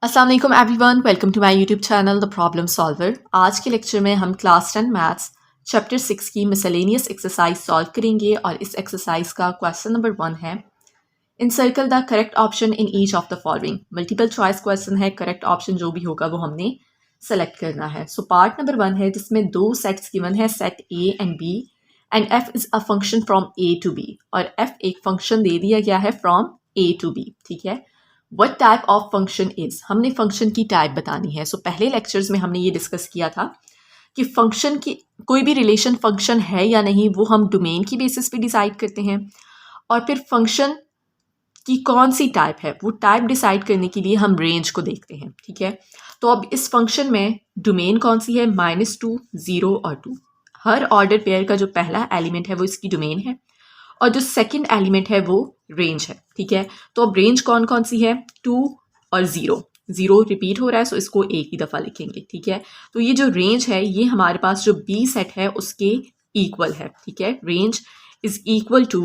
अस्सलाम वालेकुम everyone, welcome to my YouTube channel the problem solver. आज के लेक्चर में हम क्लास 10 मैथ्स चैप्टर 6 की मिसलेनियस एक्सरसाइज सॉल्व करेंगे और इस एक्सरसाइज का क्वेश्चन नंबर 1 है, encircle the correct option in each of the following. Multiple choice question है, करेक्ट ऑप्शन जो भी होगा वो हमने सेलेक्ट करना है। सो पार्ट नंबर 1 है जिसमें दो सेट्स गिवन है, set A and B and F is a function from A to B, और एफ एक फंक्शन दे दिया गया है फ्रॉम ए टू बी। ठीक है, What type of function is, हमने फंक्शन की टाइप बतानी है। सो पहले लेक्चर्स में हमने ये डिस्कस किया था कि फंक्शन की कोई भी रिलेशन फंक्शन है या नहीं वो हम डोमेन की बेसिस पे डिसाइड करते हैं, और फिर फंक्शन की कौन सी टाइप है वो टाइप डिसाइड करने के लिए हम रेंज को देखते हैं। ठीक है, तो अब इस फंक्शन में डोमेन कौन सी है, -2, 0 और 2। हर ऑर्डर पेयर का जो पहला एलिमेंट है वो इसकी डोमेन है और जो सेकंड एलिमेंट है वो रेंज है। ठीक है, तो अब रेंज कौन कौन सी है, 2 और 0। 0 रिपीट हो रहा है सो इसको एक ही दफ़ा लिखेंगे। ठीक है, तो ये जो रेंज है ये हमारे पास जो बी सेट है उसके इक्वल है। ठीक है, range is equal to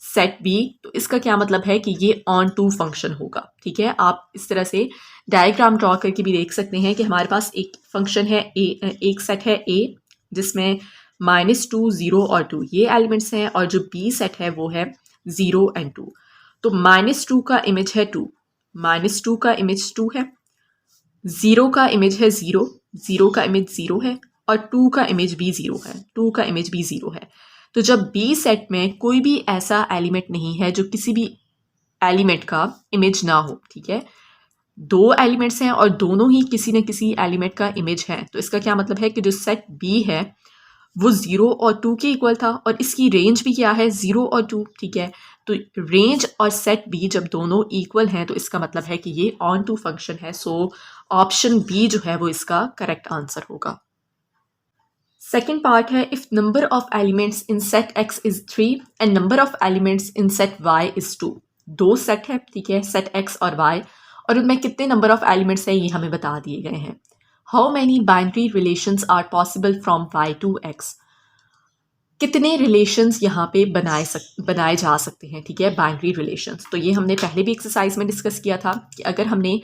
set B, तो इसका क्या मतलब है कि ये ऑन टू फंक्शन होगा। ठीक है, आप इस तरह से डायग्राम ड्रॉ करके भी देख सकते हैं कि हमारे पास एक फंक्शन है ए, एक सेट है ए जिसमें -2, 0 और 2 ये एलिमेंट्स हैं, और जो बी सेट है वो है 0 एंड 2। तो -2 का इमेज है 2, -2 का इमेज 2 है, 0 का इमेज है 0, 0 का इमेज 0 है, और 2 का इमेज भी 0 है, 2 का इमेज भी 0 है। तो जब बी सेट में कोई भी ऐसा एलिमेंट नहीं है जो किसी भी एलिमेंट का इमेज ना हो, ठीक है, दो एलिमेंट्स हैं और दोनों ही किसी न किसी एलिमेंट का इमेज है, तो इसका क्या मतलब है कि जो सेट बी है वो 0 और 2 के इक्वल था, और इसकी रेंज भी क्या है, 0 और 2। ठीक है, तो रेंज और सेट बी जब दोनों इक्वल हैं तो इसका मतलब है कि ये ऑन टू फंक्शन है। सो ऑप्शन बी जो है वो इसका करेक्ट आंसर होगा। सेकेंड पार्ट है, if number of elements in set X is 3 and number of elements in set Y is 2। दो सेट है, ठीक है, सेट एक्स और वाई, और उनमें कितने नंबर ऑफ एलिमेंट्स हैं ये हमें बता दिए गए हैं। How many binary relations are possible from y to x? कितने रिलेशंस यहाँ पे बनाए जा सकते हैं। ठीक है, बाइनरी रिलेशंस, तो ये हमने पहले भी एक्सरसाइज में डिस्कस किया था कि अगर हमने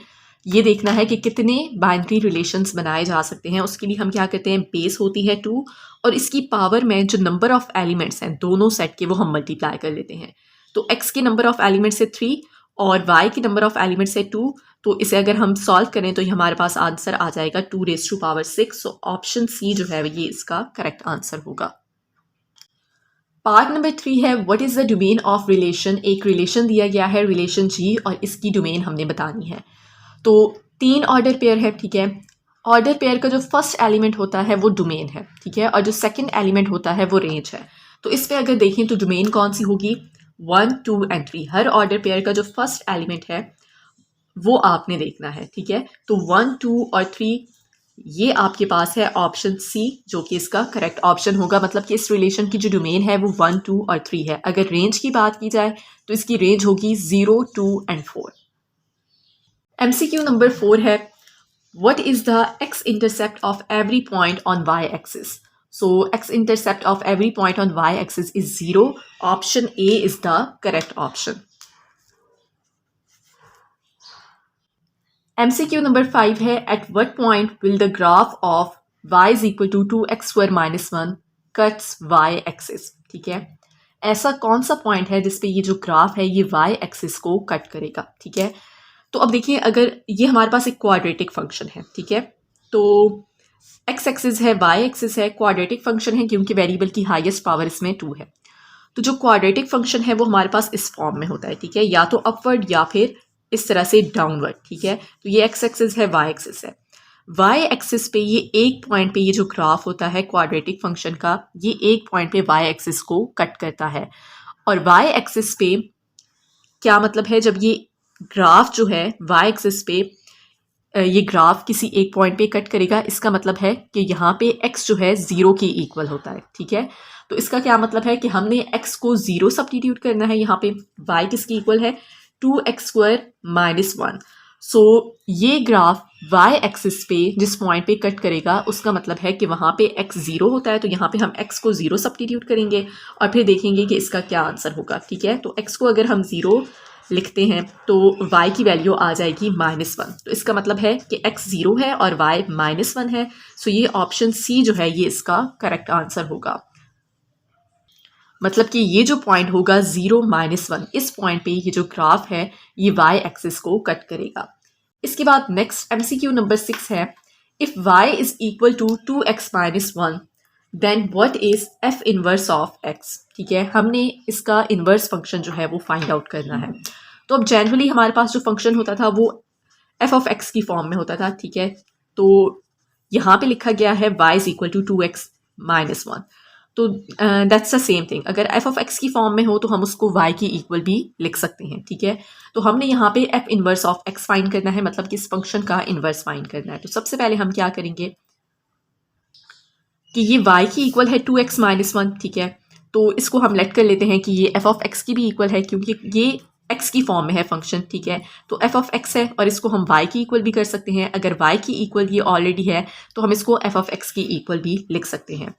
ये देखना है कि कितने बाइनरी रिलेशंस बनाए जा सकते हैं उसके लिए हम क्या करते हैं, बेस होती है 2 और इसकी पावर में जो नंबर ऑफ एलिमेंट्स हैं दोनों सेट के वो हम मल्टीप्लाई कर लेते हैं। तो x के नंबर ऑफ एलिमेंट्स है 3 और y के नंबर ऑफ एलिमेंट्स है 2, तो इसे अगर हम सॉल्व करें तो हमारे पास आंसर आ जाएगा 2⁻6। सो ऑप्शन सी जो है ये इसका करेक्ट आंसर होगा। पार्ट नंबर 3 है, what is the domain of relation. एक रिलेशन दिया गया है, रिलेशन जी, और इसकी डोमेन हमने बतानी है। तो 3 ऑर्डर पेयर है। ठीक है, ऑर्डर पेयर का जो फर्स्ट एलिमेंट होता है वो डोमेन है, ठीक है, और जो सेकंड एलिमेंट होता है वो रेंज है। तो इस पे अगर देखें तो डोमेन कौन सी होगी, 1, 2 एंड 3। हर ऑर्डर पेयर का जो फर्स्ट एलिमेंट है वो आपने देखना है। ठीक है, तो 1, 2 और 3 ये आपके पास है ऑप्शन सी जो कि इसका करेक्ट ऑप्शन होगा। मतलब कि इस रिलेशन की जो डोमेन है वो 1, 2 और 3 है। अगर रेंज की बात की जाए तो इसकी रेंज होगी 0, 2 एंड 4। MCQ नंबर 4 है, what is the x intercept of every point on y axis. So x intercept of every point on y axis is 0। Option A is the correct option. MCQ number 5 है, at what point will the graph of y is equal to 2x² - 1 cuts y axis. ठीक है, ऐसा कौन सा point है जिसपे ये जो ग्राफ है ये y एक्सिस को कट करेगा। ठीक है, तो अब देखिए अगर ये हमारे पास एक क्वाड्रेटिक फंक्शन है, ठीक है, तो x एक्सिस है, y एक्सिस है, क्वाड्रेटिक फंक्शन है क्योंकि वेरिएबल की हाईएस्ट पावर इसमें 2 है। तो जो क्वाड्रेटिक फंक्शन है वो हमारे पास इस फॉर्म में होता है। ठीक है, या तो अपवर्ड या फिर इस तरह से डाउनवर्ड। ठीक है, तो ये x एक्सिस है, y एक्सिस है। y एक्सिस पे ये एक पॉइंट पे ये जो ग्राफ होता है क्वाड्रेटिक फंक्शन का, ये एक पॉइंट पे y एक्सिस को कट करता है। और y एक्सिस पे क्या मतलब है, जब ये ग्राफ जो है y एक्सिस पे ये ग्राफ किसी एक पॉइंट पे कट करेगा, इसका मतलब है कि यहाँ पे x जो है 0 के इक्वल होता है। ठीक है, तो इसका क्या मतलब है कि हमने x को 0 सब्स्टिट्यूट करना है, यहाँ पे y किसके इक्वल है, 2x² - 1। सो ये ग्राफ y एक्सिस पे जिस पॉइंट पे कट करेगा उसका मतलब है कि वहाँ पे x 0 होता है, तो यहाँ पे हम x को 0 सब्स्टिट्यूट करेंगे और फिर देखेंगे कि इसका क्या आंसर होगा। ठीक है, तो x को अगर हम 0 लिखते हैं तो y की वैल्यू आ जाएगी -1। तो इसका मतलब है कि x 0 है और y -1 है। सो ये ऑप्शन सी जो है ये इसका करेक्ट आंसर होगा। मतलब कि ये जो पॉइंट होगा 0 -1, इस पॉइंट पे ये जो ग्राफ है ये y एक्सिस को कट करेगा। इसके बाद नेक्स्ट MCQ नंबर 6 है, if y is equal to 2x - 1 then what is f inverse of x। ठीक है, हमने इसका इनवर्स फंक्शन जो है वो फाइंड आउट करना है। तो अब जनरली हमारे पास जो फंक्शन होता था वो f ऑफ x की फॉर्म में होता था। ठीक है, तो यहाँ पे लिखा गया है y is equal to 2x - 1। तो दैट्स द सेम थिंग। अगर f ऑफ x की फॉर्म में हो तो हम उसको y की इक्वल भी लिख सकते हैं। ठीक है, तो हमने यहाँ पे f inverse of x find करना है, मतलब कि इस फंक्शन का इनवर्स फाइंड करना है। तो सबसे पहले हम क्या करेंगे कि ये y की इक्वल है 2x - 1। ठीक है, तो इसको हम लेट कर लेते हैं कि ये f ऑफ x की भी इक्वल है, क्योंकि ये x की फॉर्म में है फंक्शन। ठीक है, तो f ऑफ x है और इसको हम y की इक्वल भी कर सकते हैं। अगर y की इक्वल ये ऑलरेडी है तो हम इसको f ऑफ x की इक्वल भी लिख सकते हैं।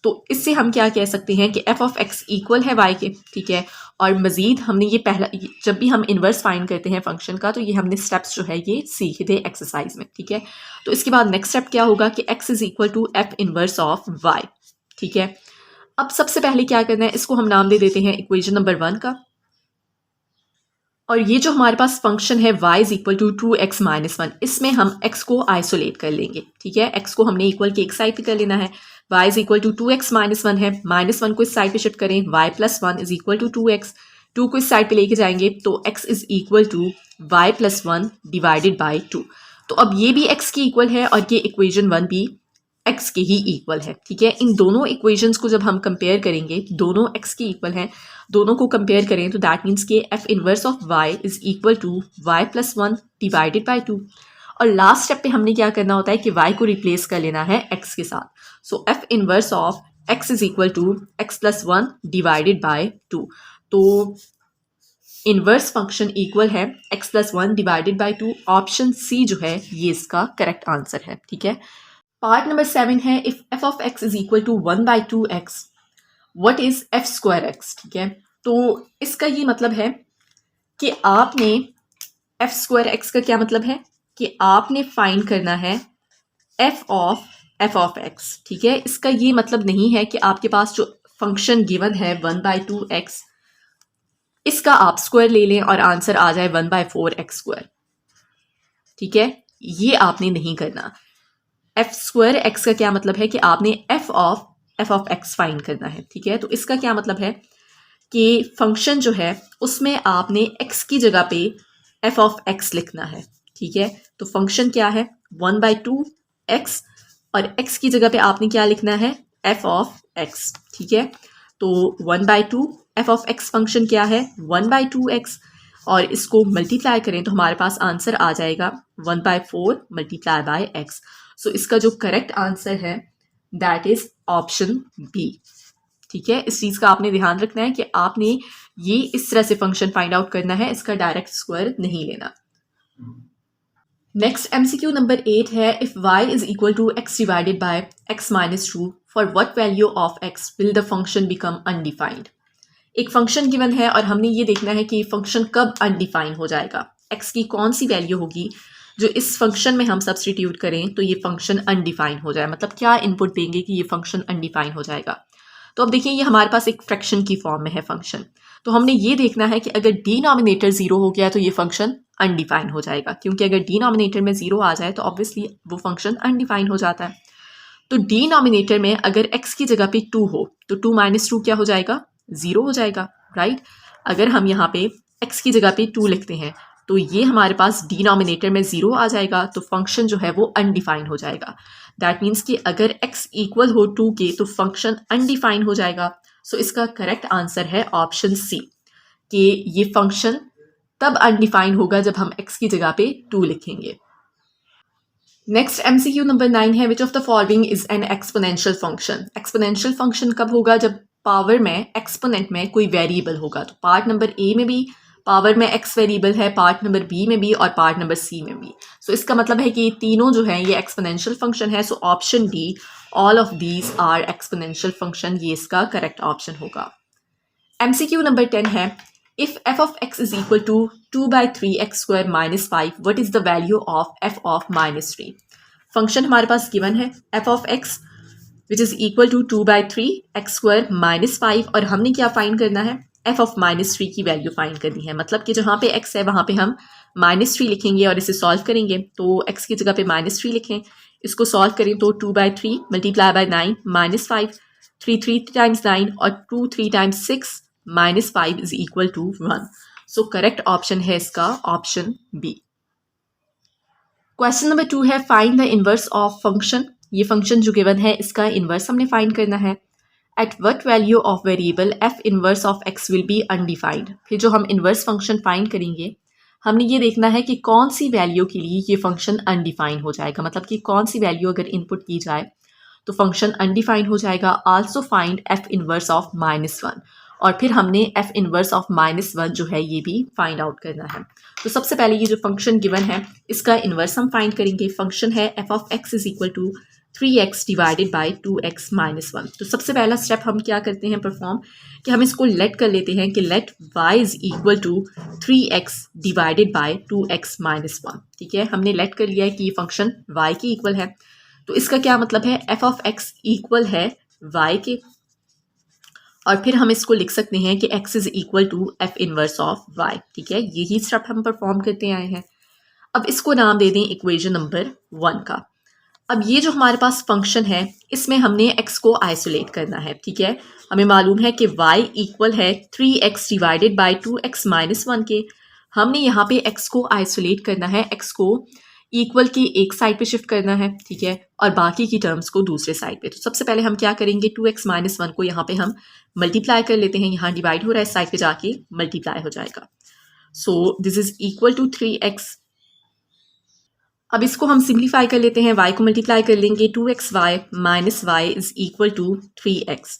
तो इससे हम क्या कह सकते हैं कि f ऑफ x इक्वल है y के। ठीक है, और मज़ीद हमने ये पहला, जब भी हम इन्वर्स फाइंड करते हैं फंक्शन का, तो ये हमने स्टेप्स जो है ये सीखे थे एक्सरसाइज में। ठीक है, तो इसके बाद नेक्स्ट स्टेप क्या होगा कि x is equal to f inverse of y। ठीक है, अब सबसे पहले क्या करना है, इसको हम नाम दे देते हैं इक्वेशन नंबर 1 का। और ये जो हमारे पास फंक्शन है y is equal to 2x - 1, इसमें हम x को आइसोलेट कर लेंगे। ठीक है, x को हमने इक्वल के एक साइड पे कर लेना है। y is equal to 2x - 1 है, -1 को इस साइड पे शिफ्ट करें, y + 1 is equal to 2x, 2 को इस साइड पे लेके जाएंगे तो x is equal to y + 1 divided by 2। तो अब ये भी x की इक्वल है और ये इक्वेशन 1 भी x के ही इक्वल है। ठीक है, इन दोनों इक्वेशंस को जब हम कंपेयर करेंगे, दोनों x की इक्वल हैं, दोनों को कंपेयर करें तो दैट मीन्स कि f inverse of y is equal to y + 1 divided by 2। और लास्ट स्टेप पे हमने क्या करना होता है कि y को रिप्लेस कर लेना है x के साथ। So f inverse of x is equal to x + 1 divided by 2। तो इनवर्स फंक्शन इक्वल है x + 1 divided by 2। Option C जो है ये इसका करेक्ट आंसर है। ठीक है, पार्ट नंबर 7 है, if f of x is equal to 1/2x what is f²x। ठीक है, तो इसका ये मतलब है कि आपने f²x का क्या मतलब है कि आपने फाइंड करना है f ऑफ x। ठीक है, इसका ये मतलब नहीं है कि आपके पास जो फंक्शन गिवन है 1/2x इसका आप स्क्वायर ले लें और आंसर आ जाए 1/4x²। ठीक है, ये आपने नहीं करना। f²x का क्या मतलब है कि आपने f ऑफ x फाइंड करना है। ठीक है, तो इसका क्या मतलब है कि फंक्शन जो है उसमें आपने x की जगह पे f ऑफ x लिखना है। ठीक है, तो फंक्शन क्या है 1/2x और x की जगह पे आपने क्या लिखना है f ऑफ x। ठीक है, तो 1/2 f ऑफ x फंक्शन क्या है 1/2x और इसको मल्टीप्लाई करें तो हमारे पास आंसर आ जाएगा 1/4 मल्टीप्लाई बाय x। सो इसका जो करेक्ट आंसर है दैट इज ऑप्शन बी। ठीक है, इस चीज़ का आपने ध्यान रखना है कि आपने ये इस तरह से फंक्शन फाइंड आउट करना है, इसका डायरेक्ट स्क्वायर नहीं लेना। नेक्स्ट MCQ नंबर 8 है, if y is equal to x divided by x - 2 for what value of x will the function become undefined. एक फंक्शन गिवन है और हमने ये देखना है कि फंक्शन कब अनडिफाइन हो जाएगा, x की कौन सी वैल्यू होगी जो इस फंक्शन में हम सब्सटीट्यूट करें तो ये फंक्शन अनडिफाइन हो जाए, मतलब क्या इनपुट देंगे कि ये फंक्शन अनडिफाइन हो जाएगा। तो अब देखिए ये हमारे पास एक फ्रैक्शन की फॉर्म में है फंक्शन, तो हमने ये देखना है कि अगर डिनोमिनेटर 0 हो गया तो ये फंक्शन अनडिफाइन हो जाएगा, क्योंकि अगर डिनोमिनेटर में 0 आ जाए तो ऑब्वियसली वो फंक्शन अनडिफाइन हो जाता है। तो डिनोमिनेटर में अगर x की जगह पे 2 हो तो 2 - 2 क्या हो जाएगा 0 हो जाएगा, राइट। अगर हम यहाँ पे x की जगह पे 2 लिखते हैं तो ये हमारे पास डिनोमिनेटर में 0 आ जाएगा, तो फंक्शन जो है वो अनडिफाइन हो जाएगा। दैट मीन्स कि अगर x इक्वल हो 2 के तो फंक्शन अनडिफाइन हो जाएगा। सो इसका करेक्ट आंसर है ऑप्शन सी कि ये फंक्शन तब अनडिफाइन होगा जब हम x की जगह पे 2 लिखेंगे। नेक्स्ट MCQ नंबर 9 है, which of the following is an exponential function. Exponential function कब होगा जब पावर में एक्सपोनेंट में कोई वेरिएबल होगा। तो पार्ट नंबर ए में भी पावर में x वेरिएबल है, पार्ट नंबर बी में भी और पार्ट नंबर सी में भी। सो इसका मतलब है कि ये तीनों जो हैं ये एक्सपोनेंशियल फंक्शन है। So option D all of these are exponential function, ये इसका करेक्ट ऑप्शन होगा। MCQ नंबर 10 है, if f of x is equal to 2/3 x square minus 5, what is the value of f of minus 3? Function हमारे पास given है f of x which is equal to 2/3 x² minus 5, और हमने क्या find करना है, f of -3 की value find करनी है। मतलब कि जहाँ पे x है वहाँ पे हम -3 लिखेंगे और इसे सॉल्व करेंगे। तो x की जगह पे -3 लिखें, इसको सॉल्व करें तो 2/3 मल्टीप्लाई बाय 9 -5, 3 टाइम्स 9 और 2 3 times 6 -5 is equal to 1। So correct option है इसका ऑप्शन बी। क्वेश्चन नंबर 2 है find the inverse of function. ये फंक्शन जो गिवन है इसका इनवर्स हमने फाइंड करना है। At what value of variable F inverse of X will be undefined. फिर जो हम इनवर्स फंक्शन फाइंड करेंगे हमने ये देखना है कि कौन सी वैल्यू के लिए ये फंक्शन अनडिफाइन हो जाएगा। मतलब कि कौन सी वैल्यू अगर इनपुट की जाए तो फंक्शन अनडिफाइंड हो जाएगा। Also find F inverse of -1, और फिर हमने एफ इनवर्स ऑफ -1 जो है ये भी फाइंड आउट करना है। तो सबसे पहले ये जो फंक्शन गिवन है इसका इनवर्स हम फाइंड करेंगे। फंक्शन है F of x is equal to 3x divided by 2x minus 1। तो सबसे पहला स्टेप हम क्या करते हैं परफॉर्म, कि हम इसको लेट कर लेते हैं कि let y is equal to 3x divided by 2x minus 1। ठीक है, हमने लेट कर लिया है कि ये फंक्शन y के इक्वल है। तो इसका क्या मतलब है, f ऑफ x इक्वल है y के, और फिर हम इसको लिख सकते हैं कि x is equal to f inverse of y। ठीक है, यही स्टेप हम परफॉर्म करते आए हैं। अब इसको नाम दे दें इक्वेशन नंबर 1 का। अब ये जो हमारे पास फंक्शन है इसमें हमने x को आइसोलेट करना है। ठीक है, हमें मालूम है कि y इक्वल है 3x divided by 2x minus 1 के। हमने यहाँ पे x को आइसोलेट करना है, x को इक्वल की एक साइड पे शिफ्ट करना है। ठीक है, और बाकी की टर्म्स को दूसरे साइड पे। तो सबसे पहले हम क्या करेंगे, 2x माइनस 1 को यहाँ पे हम मल्टीप्लाई कर लेते हैं। यहाँ डिवाइड हो रहा है, इस साइड पे जाके मल्टीप्लाई हो जाएगा। So this is equal to 3x। अब इसको हम सिंप्लीफाई कर लेते हैं, y को मल्टीप्लाई कर लेंगे, 2xy minus Y is equal to 3x।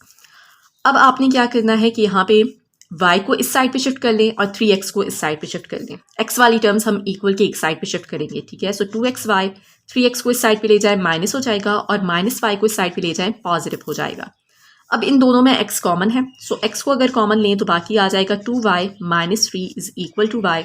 अब आपने क्या करना है कि यहाँ पे y को इस साइड पे शिफ्ट कर लें और 3x को इस साइड पे शिफ्ट कर लें। x वाली टर्म्स हम इक्वल के एक साइड पे शिफ्ट करेंगे। ठीक है, सो 2xy 3x को इस साइड पे ले जाए माइनस हो जाएगा, और माइनस y को इस साइड पे ले जाए पॉजिटिव हो जाएगा। अब इन दोनों में x कॉमन है, सो x को अगर कॉमन लें तो बाकी आ जाएगा 2y minus 3 is equal to y।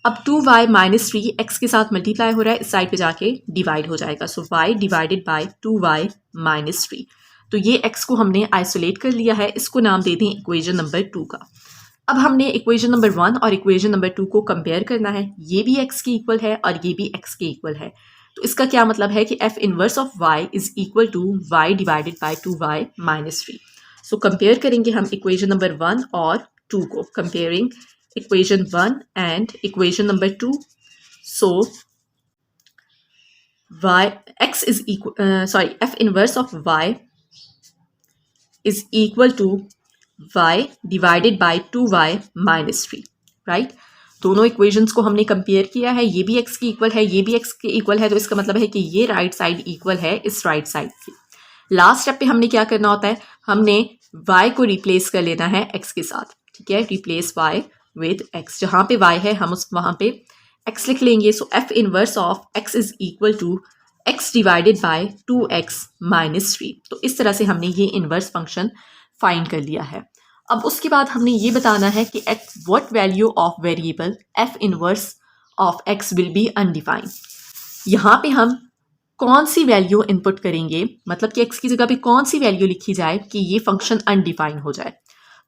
अब 2y माइनस 3 x के साथ मल्टीप्लाई हो रहा है, इस साइड पे जाके डिवाइड हो जाएगा। सो y divided by 2y minus 3। तो ये x को हमने आइसोलेट कर लिया है, इसको नाम दे दें इक्वेशन नंबर 2 का। अब हमने इक्वेशन नंबर 1 और इक्वेशन नंबर 2 को कंपेयर करना है। ये भी x के इक्वल है और ये भी x के इक्वल है। तो इसका क्या मतलब है कि f inverse of y is equal to y divided by 2y minus 3। So compare करेंगे हम इक्वेशन नंबर 1 और 2 को, comparing equation 1 and equation number 2. So x is equal f inverse of y is equal to y divided by 2y minus 3, right? दोनों equations को हमने compare किया है, ये भी x की इक्वल है, ये भी x के इक्वल है। तो इसका मतलब है कि ये राइट साइड इक्वल है इस राइट साइड की। लास्ट स्टेप पे हमने क्या करना होता है, हमने y को रिप्लेस कर लेना है x के साथ। ठीक है, रिप्लेस y विद x, जहाँ पे y है हम उस वहाँ पे x लिख लेंगे। So f inverse of x is equal to x divided by 2x minus 3। तो इस तरह से हमने ये इनवर्स फंक्शन फाइंड कर लिया है। अब उसके बाद हमने ये बताना है कि eight what value of variable f inverse of x will be undefined. यहाँ पे हम कौन सी वैल्यू इनपुट करेंगे, मतलब कि x की जगह पे कौन सी वैल्यू लिखी जाए कि ये फंक्शन अनडिफाइंड हो जाए।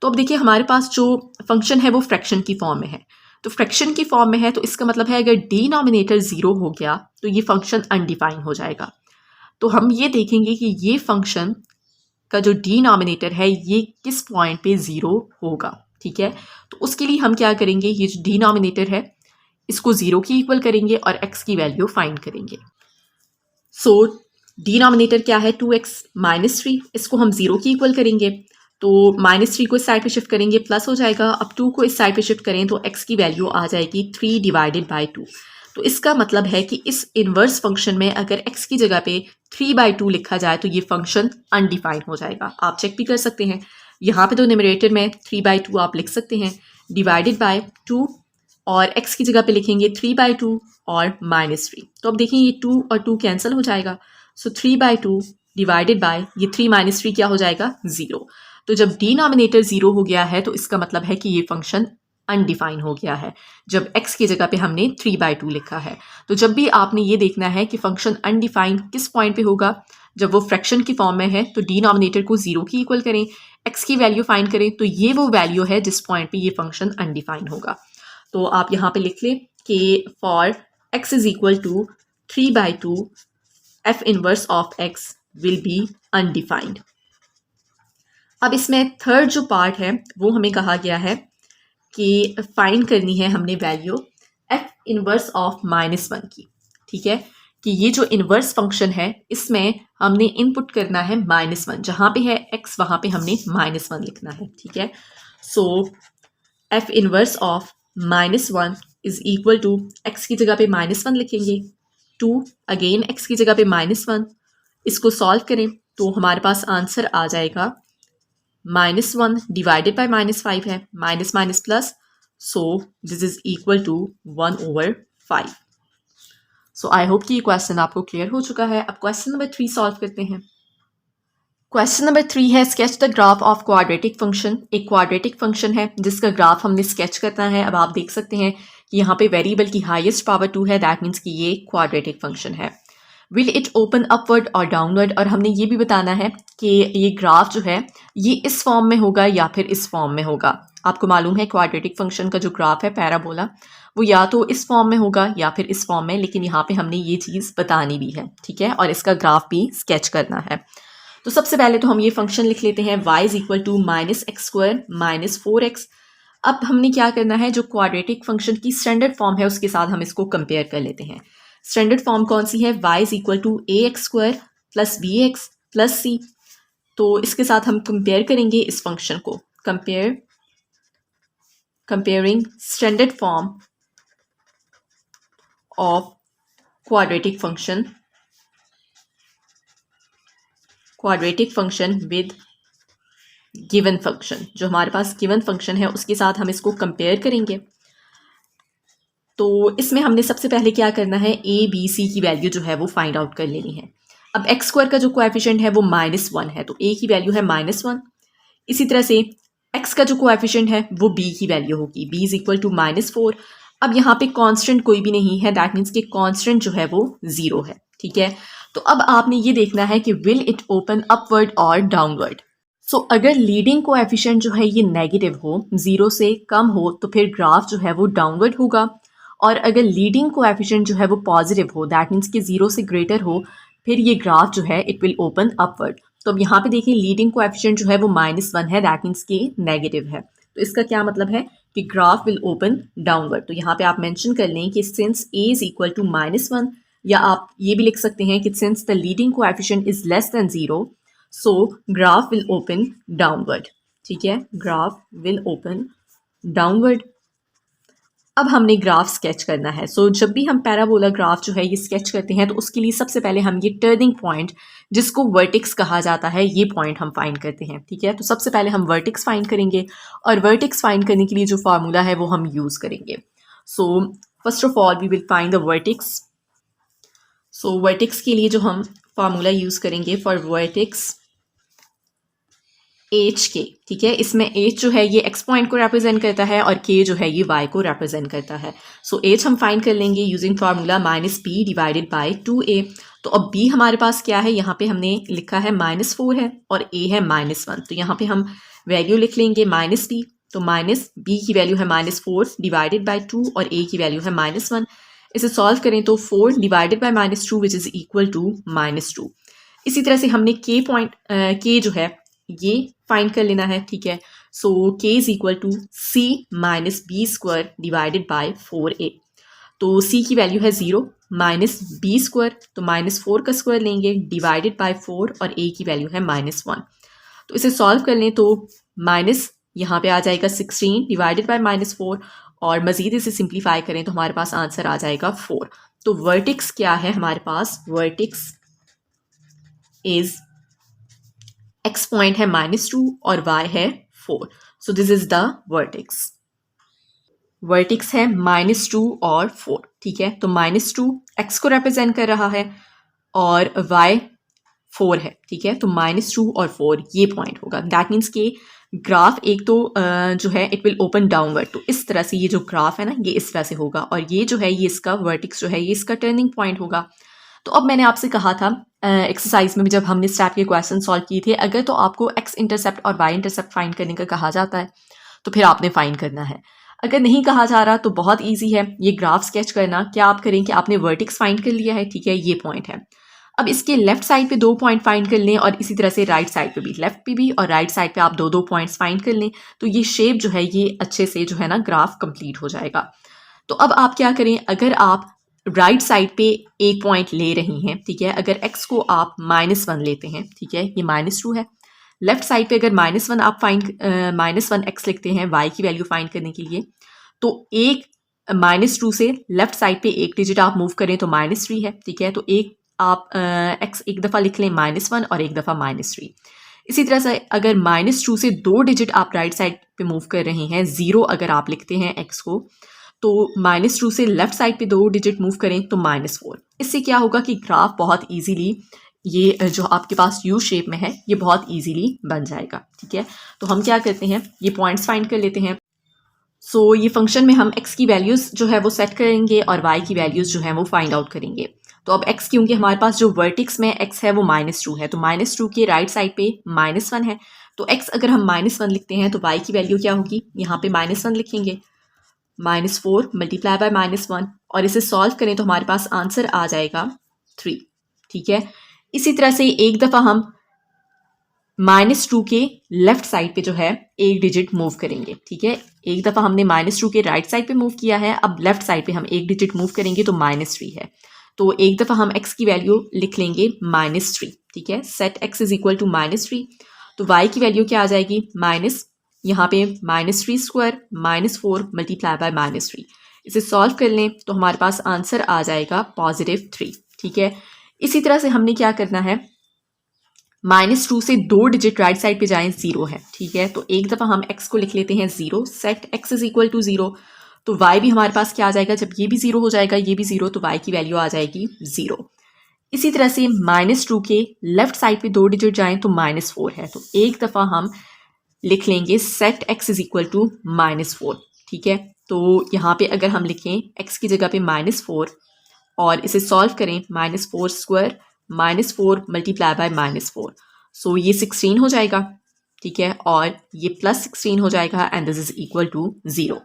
तो अब देखिए हमारे पास जो फंक्शन है वो फ्रैक्शन की फॉर्म में है। तो फ्रैक्शन की फॉर्म में है तो इसका मतलब है अगर डिनोमिनेटर 0 हो गया तो ये फंक्शन अनडिफाइंड हो जाएगा। तो हम ये देखेंगे कि ये फंक्शन का जो डिनोमिनेटर है ये किस पॉइंट पे 0 होगा। ठीक है, तो उसके लिए हम क्या करेंगे, ये जो डिनोमिनेटर है इसको 0 की इक्वल करेंगे और x की वैल्यू फाइंड करेंगे। सो डिनोमिनेटर क्या है, 2x माइनस 3, इसको हम 0 की इक्वल करेंगे। तो -3 को इस साइड पे शिफ्ट करेंगे, प्लस हो जाएगा। अब 2 को इस साइड पे शिफ्ट करें तो x की वैल्यू आ जाएगी 3 डिवाइडेड बाय 2। तो इसका मतलब है कि इस इनवर्स फंक्शन में अगर x की जगह पे 3/2 लिखा जाए तो ये फंक्शन अनडिफाइंड हो जाएगा। आप चेक भी कर सकते हैं, यहाँ पे तो न्यूमरेटर में 3/2 आप लिख सकते हैं, डिवाइडेड बाय 2, और x की जगह पे लिखेंगे 3/2 और -3। तो अब देखिए ये 2 और 2 कैंसिल हो जाएगा। सो 3/2 डिवाइडेड बाय ये 3 - 3 क्या हो जाएगा, 0। तो जब डिनोमिनेटर 0 हो गया है तो इसका मतलब है कि ये फंक्शन अनडिफाइन हो गया है जब x की जगह पे हमने 3/2 लिखा है। तो जब भी आपने ये देखना है कि फंक्शन अनडिफाइन किस पॉइंट पे होगा, जब वो फ्रैक्शन की फॉर्म में है तो डिनोमिनेटर को 0 की इक्वल करें, x की वैल्यू फाइंड करें, तो ये वो वैल्यू है जिस पॉइंट पे ये फंक्शन अनडिफाइन होगा। तो आप यहाँ पे लिख लें कि for x is equal to 3/2 f inverse of x will be undefined. अब इसमें थर्ड जो पार्ट है वो हमें कहा गया है कि फाइंड करनी है हमने वैल्यू f इनवर्स ऑफ -1 की। ठीक है, कि ये जो इनवर्स फंक्शन है इसमें हमने इनपुट करना है -1, जहाँ पे है x वहाँ पे हमने -1 लिखना है। ठीक है, so f inverse of -1 is equal to x की जगह पे -1 लिखेंगे, 2 अगेन x की जगह पे -1, इसको सॉल्व करें तो हमारे पास आंसर आ जाएगा -1 डिवाइडेड बाय -5 है, minus minus plus, so this is equal to 1/5। So I hope कि ये क्वेश्चन आपको क्लियर हो चुका है। अब क्वेश्चन नंबर 3 सॉल्व करते हैं। क्वेश्चन नंबर 3 है sketch the graph of quadratic function. एक क्वाड्रेटिक फंक्शन है जिसका ग्राफ हमने स्केच करना है। अब आप देख सकते हैं कि यहाँ पे वेरिएबल की हाईएस्ट पावर 2 है, दैट मीन्स कि ये क्वाड्रेटिक फंक्शन है। विल इट ओपन अपवर्ड और डाउनवर्ड, और हमने ये भी बताना है कि ये ग्राफ जो है ये इस फॉर्म में होगा या फिर इस फॉर्म में होगा। आपको मालूम है क्वाड्रेटिक फंक्शन का जो ग्राफ है पैराबोला, वो या तो इस फॉर्म में होगा या फिर इस फॉर्म में, लेकिन यहाँ पे हमने ये चीज़ बतानी भी है। ठीक है, और इसका ग्राफ भी स्केच करना है। तो सबसे पहले तो हम ये फंक्शन लिख लेते हैं y is equal to -x² - 4x। अब हमने क्या करना है, जो क्वाड्रेटिक फंक्शन की स्टैंडर्ड फॉर्म है उसके साथ हम इसको कंपेयर कर लेते हैं। स्टैंडर्ड फॉर्म कौन सी है, y is equal to ax² + bx + c। तो इसके साथ हम कंपेयर करेंगे इस फंक्शन को, comparing standard form of quadratic function with given function. जो हमारे पास गिवन फंक्शन है उसके साथ हम इसको कंपेयर करेंगे। तो इसमें हमने सबसे पहले क्या करना है, a b c की वैल्यू जो है वो फाइंड आउट कर लेनी है। अब x² का जो कोएफिशिएंट है वो -1 है, तो a की वैल्यू है -1। इसी तरह से x का जो कोएफिशिएंट है वो b की वैल्यू होगी, b इज इक्वल टू -4। अब यहाँ पे कांस्टेंट कोई भी नहीं है, दैट मीन्स कि कांस्टेंट जो है वो 0 है। ठीक है, तो अब आपने ये देखना है कि विल इट ओपन अपवर्ड और डाउनवर्ड। सो अगर लीडिंग कोएफिशिएंट जो है ये नेगेटिव हो, 0 से कम हो, तो फिर ग्राफ जो है वो डाउनवर्ड होगा। और अगर लीडिंग कोएफिशिएंट जो है वो पॉजिटिव हो, दैट मीन्स कि 0 से ग्रेटर हो, फिर ये ग्राफ जो है इट विल ओपन अपवर्ड। तो अब यहाँ पे देखिए लीडिंग कोएफिशिएंट जो है वो -1 है, दैट मीन्स कि नेगेटिव है। तो इसका क्या मतलब है कि ग्राफ विल ओपन डाउनवर्ड। तो यहाँ पे आप मेंशन कर लें कि since a is equal to -1, या आप ये भी लिख सकते हैं कि since the leading coefficient is less than 0, so graph will open downward. ठीक है, ग्राफ विल ओपन डाउनवर्ड। अब हमने ग्राफ स्केच करना है। सो जब भी हम पैराबोला ग्राफ जो है ये स्केच करते हैं तो उसके लिए सबसे पहले हम ये टर्निंग पॉइंट, जिसको वर्टेक्स कहा जाता है, ये पॉइंट हम फाइंड करते हैं। ठीक है, तो सबसे पहले हम वर्टेक्स फाइंड करेंगे, और वर्टेक्स फाइंड करने के लिए जो फार्मूला है वो हम यूज़ करेंगे। So first of all we will find the vertex. So vertex के लिए जो हम फार्मूला यूज़ करेंगे फॉर वर्टेक्स एच के। ठीक है, इसमें एच जो है ये एक्स पॉइंट को रिप्रेजेंट करता है और के जो है ये वाई को रिप्रेजेंट करता है। सो एच हम फाइंड कर लेंगे using formula -b divided by 2a। तो अब b हमारे पास क्या है, यहाँ पे हमने लिखा है -4 है और a है -1, तो यहाँ पे हम वैल्यू लिख लेंगे -b। तो -b की वैल्यू है -4 डिवाइडेड बाय 2 और a की वैल्यू है -1। इसे सॉल्व करें तो 4 divided by -2 which is equal to -2। इसी तरह से हमने के पॉइंट के जो है ये फाइंड कर लेना है। ठीक है, so k is equal to c - b² divided by 4a। तो c की वैल्यू है 0, -b² तो -4 का स्क्वायर लेंगे डिवाइडेड बाय 4 और a की वैल्यू है -1। तो इसे सॉल्व कर लें तो माइनस यहाँ पे आ जाएगा 16 डिवाइडेड बाय -4, और मज़ीद इसे सिंप्लीफाई करें तो हमारे पास आंसर आ जाएगा 4। तो वर्टेक्स क्या है हमारे पास, वर्टेक्स इज x पॉइंट है -2 और y है 4। सो this is the vertex. Vertex है -2 और 4। ठीक है, तो -2 x को रिप्रेजेंट कर रहा है और y 4 है। ठीक है, तो -2 और 4 ये पॉइंट होगा। दैट मीन्स कि ग्राफ एक तो जो है इट विल ओपन डाउनवर्ड, तो इस तरह से ये जो ग्राफ है ना ये इस तरह से होगा, और ये जो है ये इसका वर्टेक्स जो है ये इसका टर्निंग पॉइंट होगा। तो अब मैंने आपसे कहा था एक्सरसाइज में भी जब हमने स्टेप के क्वेश्चन सॉल्व किए थे, अगर तो आपको एक्स इंटरसेप्ट और वाई इंटरसेप्ट फाइंड करने का कहा जाता है तो फिर आपने फाइंड करना है। अगर नहीं कहा जा रहा तो बहुत ईजी है ये ग्राफ स्केच करना। क्या आप करें कि आपने वर्टेक्स फाइंड कर लिया है, ठीक है, ये पॉइंट है। अब इसके लेफ्ट साइड पे 2 पॉइंट फाइंड कर लें, और इसी तरह से राइट साइड पे भी, लेफ्ट पे भी और राइट साइड पे आप 2-2 पॉइंट्स फाइंड कर लें, तो ये शेप जो है ये अच्छे से जो है ना ग्राफ कंप्लीट हो जाएगा। तो अब आप क्या करें, अगर आप राइट साइड पे एक पॉइंट ले रही हैं, ठीक है, अगर x को आप -1 लेते हैं, ठीक है, ये -2 है। लेफ्ट साइड पे अगर -1 आप -1x लिखते हैं y की वैल्यू फाइंड करने के लिए, तो एक -2 से लेफ्ट साइड पे एक डिजिट आप मूव करें तो -3 है, ठीक है। तो एक आप x एक दफ़ा लिख लें -1 और एक दफ़ा -3। इसी तरह से अगर -2 से 2 डिजिट आप राइट साइड पे मूव कर रहे हैं, 0 अगर आप लिखते हैं x को, तो -2 से लेफ्ट साइड पे 2 डिजिट मूव करें तो -4। इससे क्या होगा कि ग्राफ बहुत इजीली ये जो आपके पास यू शेप में है ये बहुत इजीली बन जाएगा, ठीक है। तो हम क्या करते हैं, ये पॉइंट्स फाइंड कर लेते हैं। सो ये फंक्शन में हम x की वैल्यूज़ जो है वो सेट करेंगे और y की वैल्यूज़ जो है वो फाइंड आउट करेंगे। तो अब x, क्योंकि हमारे पास जो वर्टेक्स में x है वो -2 है, तो -2 के राइट साइड पे -1 है, तो x अगर हम -1 लिखते हैं तो y की वैल्यू क्या होगी, यहाँ पे -1 लिखेंगे, -4 मल्टीप्लाई बाय -1, और इसे सॉल्व करें तो हमारे पास आंसर आ जाएगा 3, ठीक है। इसी तरह से एक दफ़ा हम -2 के लेफ्ट साइड पे जो है एक डिजिट मूव करेंगे, ठीक है। एक दफ़ा हमने -2 के राइट साइड पे मूव किया है, अब लेफ्ट साइड पे हम एक डिजिट मूव करेंगे तो -3 है, तो एक दफ़ा हम x की वैल्यू लिख लेंगे -3, ठीक है। Set x is equal to -3, तो y की वैल्यू क्या आ जाएगी, माइनस यहाँ पे -3 स्क्वायर -4 मल्टीप्लाई बाय -3। इसे सॉल्व कर लें तो हमारे पास आंसर आ जाएगा +3, ठीक है। इसी तरह से हमने क्या करना है, -2 से 2 डिजिट राइट साइड पे जाएं, 0 है, ठीक है। तो एक दफ़ा हम x को लिख लेते हैं 0, set x is equal to 0, तो y भी हमारे पास क्या आ जाएगा, जब ये भी 0 हो जाएगा ये भी 0, तो y की वैल्यू आ जाएगी 0। इसी तरह से -2 के लेफ्ट साइड पे 2 डिजिट जाएं तो -4 है, तो एक दफ़ा हम लिख लेंगे set x is equal to -4, ठीक है। तो यहाँ पे अगर हम लिखें x की जगह पे -4 और इसे सॉल्व करें, -4 स्क्वायर -4 मल्टीप्लाई बाय -4, सो ये 16 हो जाएगा, ठीक है, और ये +16 हो जाएगा and this is equal to 0।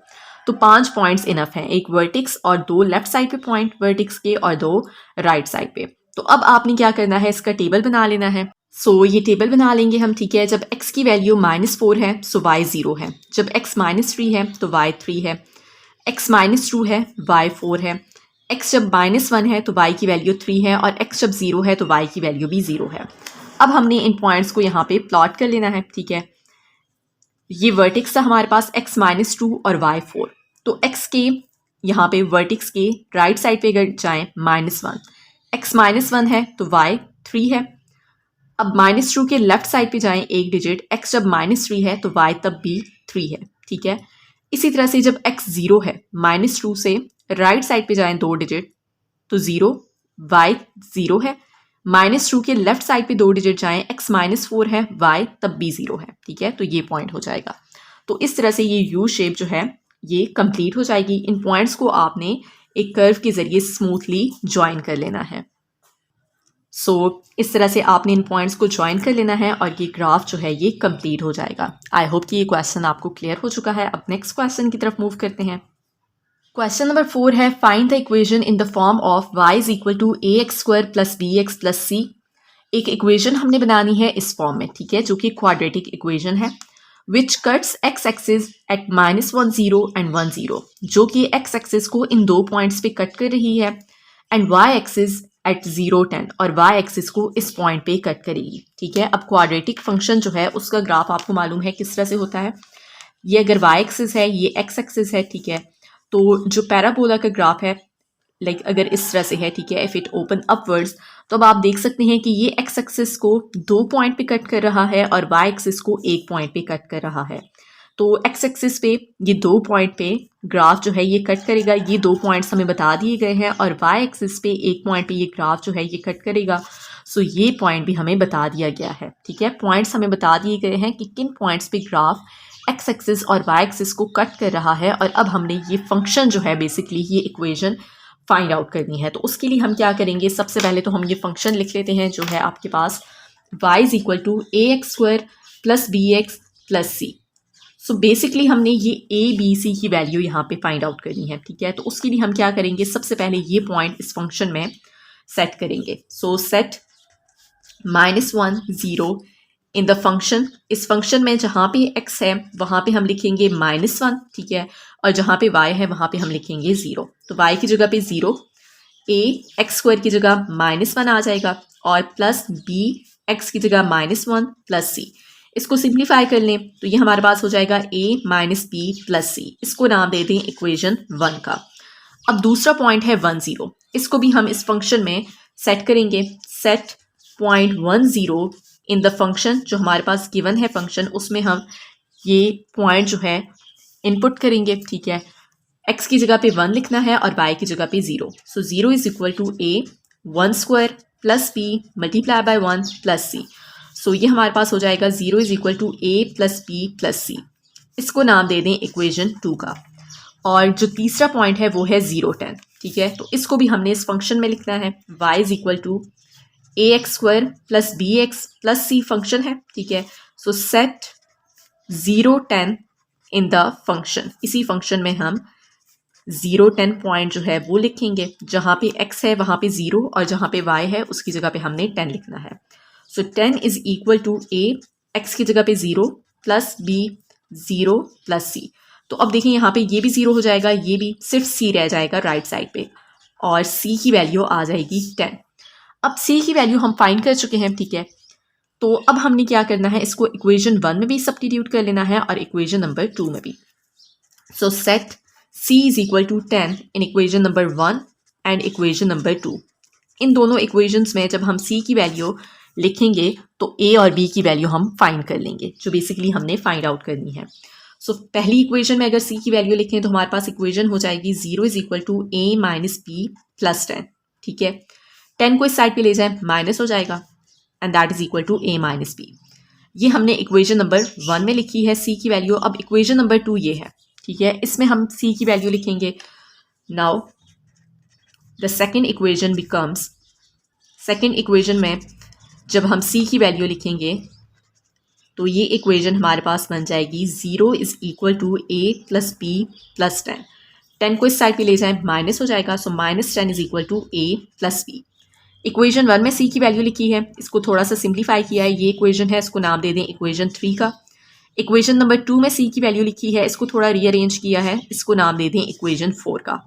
तो 5 पॉइंट्स इनफ हैं, एक वर्टेक्स और 2 लेफ्ट साइड पे पॉइंट वर्टेक्स के और 2 राइट साइड पे। तो अब आपने क्या करना है, इसका टेबल बना लेना है। सो ये टेबल बना लेंगे हम, ठीक है। जब x की वैल्यू -4 है सो y 0 है, जब x -3 है तो y 3 है, x -2 है y 4 है, x जब -1 है तो y की वैल्यू 3 है, और x जब 0 है तो y की वैल्यू भी 0 है। अब हमने इन पॉइंट्स को यहाँ पे प्लॉट कर लेना है, ठीक है। ये वर्टेक्स था हमारे पास x -2 और y 4, तो x के यहाँ पे वर्टेक्स के राइट साइड पे अगर जाएं -1, x -1 है तो y 3 है। अब -2 के लेफ्ट साइड पे जाएं एक डिजिट, x जब -3 है तो y तब भी 3 है, ठीक है। इसी तरह से जब x 0 है, -2 से राइट साइड पे जाएं 2 डिजिट तो 0, y 0 है। -2 के लेफ्ट साइड पे 2 डिजिट जाएं, x -4 है, y तब भी 0 है, ठीक है। तो ये पॉइंट हो जाएगा। तो इस तरह से ये यू शेप जो है ये कंप्लीट हो जाएगी। इन पॉइंट्स को आपने एक कर्व के जरिए स्मूथली ज्वाइन कर लेना है। सो इस तरह से आपने इन पॉइंट्स को ज्वाइन कर लेना है और ये ग्राफ जो है ये कंप्लीट हो जाएगा। आई होप कि ये क्वेश्चन आपको क्लियर हो चुका है। अब नेक्स्ट क्वेश्चन की तरफ मूव करते हैं। क्वेश्चन नंबर 4 है, find the equation in the form of y is equal to ax² + bx + c। एक इक्वेशन हमने बनानी है इस फॉर्म में, ठीक है, जो कि क्वाड्रेटिक इक्वेशन है, विच cuts x axis at -1 0 and 1 0, जो कि x एक्सिस को इन 2 पॉइंट्स पे कट कर रही है, एंड y एक्सिस एट 0 10, और y एक्सिस को इस पॉइंट पे कट करेगी, ठीक है। अब क्वाड्रेटिक फंक्शन जो है उसका ग्राफ आपको मालूम है किस तरह से होता है। ये अगर y एक्सिस है, ये x एक्सिस है, ठीक है। तो जो पैराबोला का ग्राफ है, लाइक अगर इस तरह से है, ठीक है, इफ इट ओपन अपवर्ड्स, तो अब आप देख सकते हैं कि ये x एक्सिस को 2 पॉइंट पे कट कर रहा है और y एक्सिस को 1 पॉइंट पे कट कर रहा है। तो x एक्सिस पे ये 2 पॉइंट पे ग्राफ जो है ये कट करेगा, ये 2 पॉइंट्स हमें बता दिए गए हैं, और y एक्सिस पे 1 पॉइंट पे ये ग्राफ जो है ये कट करेगा। सो ये पॉइंट भी हमें बता दिया गया है, ठीक है। पॉइंट्स हमें बता दिए गए हैं कि किन पॉइंट्स पे ग्राफ एक्स एक्सिस और वाई एक्सिस को कट कर रहा है, और अब हमने ये फंक्शन जो है बेसिकली ये इक्वेशन फाइंड आउट करनी है। तो उसके लिए हम क्या करेंगे, सबसे पहले तो हम ये फंक्शन लिख लेते हैं जो है आपके पास y is equal to a x square plus b x plus c. So basically हमने ये ए बी सी की वैल्यू यहाँ पे फाइंड आउट करनी है, ठीक है। तो उसके लिए हम क्या करेंगे, सबसे पहले ये पॉइंट इस फंक्शन में सेट करेंगे। सो सेट -1 0 इन द फंक्शन। इस फंक्शन में जहाँ पे x है वहाँ पे हम लिखेंगे -1, ठीक है, और जहाँ पे y है वहाँ पे हम लिखेंगे 0। तो y की जगह पे 0, a एक्स स्क्वायर की जगह -1 आ जाएगा, और प्लस b x की जगह -1 प्लस c। इसको सिंप्लीफाई कर लें तो ये हमारे पास हो जाएगा a माइनस बी प्लस सी। इसको नाम दे दें इक्वेशन 1 का। अब दूसरा पॉइंट है 1 0, इसको भी हम इस फंक्शन में सेट करेंगे। Set point 1 0 in the function, जो हमारे पास गिवन है फंक्शन, उसमें हम ये पॉइंट जो है इनपुट करेंगे, ठीक है। x की जगह पे 1 लिखना है और y की जगह पे 0। So 0 is equal to a 1 square plus b multiply by 1 plus c। So ये हमारे पास हो जाएगा 0 is equal to a plus b plus c। इसको नाम दे दें इक्वेशन 2 का। और जो तीसरा पॉइंट है वो है 0 10, ठीक है। तो इसको भी हमने इस फंक्शन में लिखना है। y is equal to a x square plus b x plus c function है, ठीक है। So set 0 10 in the function. इसी फंक्शन में हम 0 10 पॉइंट जो है वो लिखेंगे। जहाँ पे x है वहाँ पे 0 और जहाँ पे y है उसकी जगह पे हमने 10 लिखना है। So 10 is equal to a x की जगह पे 0 प्लस b 0 प्लस c। तो अब देखिए यहाँ पे ये भी 0 हो जाएगा, ये भी, सिर्फ c रह जाएगा राइट साइड पे, और c की वैल्यू आ जाएगी 10। अब c की वैल्यू हम फाइंड कर चुके हैं, ठीक है। तो अब हमने क्या करना है, इसको इक्वेशन 1 में भी सब्स्टिट्यूट कर लेना है और इक्वेशन नंबर 2 में भी। So set c is equal to 10 in equation number 1 and equation number 2। इन दोनों इक्वेशंस में जब हम c की वैल्यू लिखेंगे तो a और b की वैल्यू हम फाइंड कर लेंगे, जो बेसिकली हमने फाइंड आउट करनी है। सो पहली इक्वेशन में अगर c की वैल्यू लिखें तो हमारे पास इक्वेशन हो जाएगी 0 is equal to a minus b plus 10, ठीक है। 10 को इस साइड पे ले जाएं, माइनस हो जाएगा, and that is equal to a minus b. ये हमने इक्वेशन नंबर 1 में लिखी है c की वैल्यू। अब इक्वेशन नंबर 2 ये है, ठीक है, इसमें हम c की वैल्यू लिखेंगे। Now the second equation becomes, second equation में जब हम c की वैल्यू लिखेंगे तो ये इक्वेशन हमारे पास बन जाएगी 0 is equal to a plus b plus 10। 10 को इस साइड पे ले जाएं, माइनस हो जाएगा, so minus 10 is equal to a plus b. Equation 1 में c की वैल्यू लिखी है, इसको थोड़ा सा सिंप्लीफाई किया है, ये इक्वेशन है, इसको नाम दे दें इक्वेशन 3 का। इक्वेशन नंबर 2 में c की वैल्यू लिखी है, इसको थोड़ा रीअरेंज किया है, इसको नाम दे दें इक्वेशन 4 का।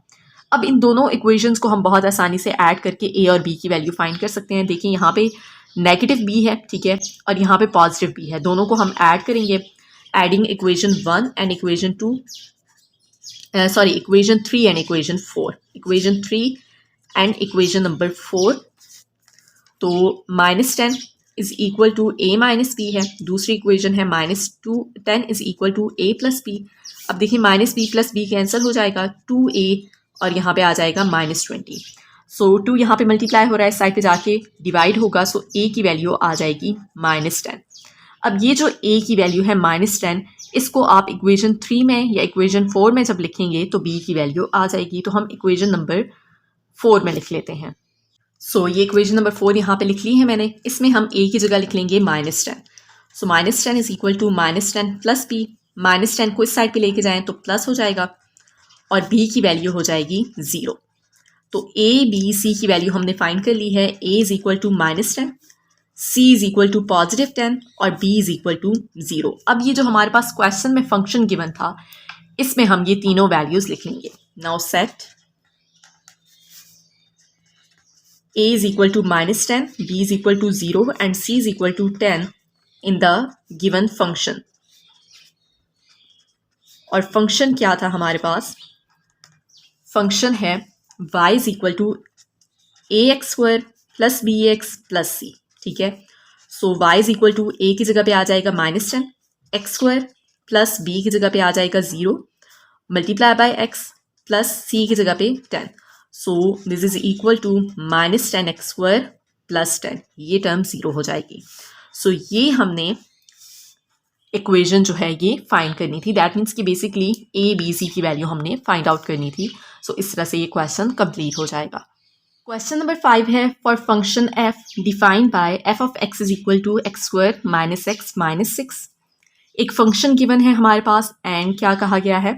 अब इन दोनों इक्वेशंस को हम बहुत आसानी से ऐड करके a और b की वैल्यू फाइंड कर सकते हैं। देखिए यहाँ पे नेगेटिव b है, ठीक है, और यहाँ पे पॉजिटिव b है, दोनों को हम ऐड करेंगे। Adding equation 1 and equation 2, sorry equation 3 and equation 4, equation 3 and equation number 4। तो -10 is equal to a minus b है, दूसरी इक्वेशन है -10 is equal to a plus b. अब देखिए minus b plus b cancel हो जाएगा, 2a और यहाँ पे आ जाएगा -20। सो 2 यहाँ पे मल्टीप्लाई हो रहा है, इस साइड पे जाके डिवाइड होगा, सो a की वैल्यू आ जाएगी -10। अब ये जो a की वैल्यू है -10, इसको आप इक्वेशन 3 में या इक्वेशन 4 में जब लिखेंगे तो b की वैल्यू आ जाएगी। तो हम इक्वेशन नंबर 4 में लिख लेते हैं। सो ये इक्वेशन नंबर 4 यहाँ पे लिख ली है मैंने। इसमें हम a की जगह लिख लेंगे -10। So -10 is equal to -10 plus b। -10 को इस साइड पे लेके जाएं तो प्लस हो जाएगा, और b की वैल्यू हो जाएगी 0। तो a b c की वैल्यू हमने फाइंड कर ली है। a is equal to -10, c is equal to +10 और b इज इक्वल टू 0। अब ये जो हमारे पास क्वेश्चन में फंक्शन गिवन था, इसमें हम ये तीनों वैल्यूज लिख लेंगे। Now set a is equal to -10, b is equal to 0 and c is equal to 10 in the given function। और फंक्शन क्या था हमारे पास, फंक्शन है y is equal to ax square plus b x plus c, ठीक है। सो y is equal to a की जगह पे आ जाएगा -10, x स्क्वायर प्लस b की जगह पे आ जाएगा 0 multiply by x plus c की जगह पे 10। So this is equal to -10x square +10, ये टर्म 0 हो जाएगी। सो ये हमने इक्वेशन जो है ये फाइंड करनी थी। दैट मीन्स कि बेसिकली ए बी सी की वैल्यू हमने फाइंड आउट करनी थी। सो इस तरह से ये क्वेश्चन कंप्लीट हो जाएगा। क्वेश्चन नंबर 5 है, for function f defined by f of x is equal to x square minus x minus 6। एक फंक्शन गिवन है हमारे पास एंड क्या कहा गया है,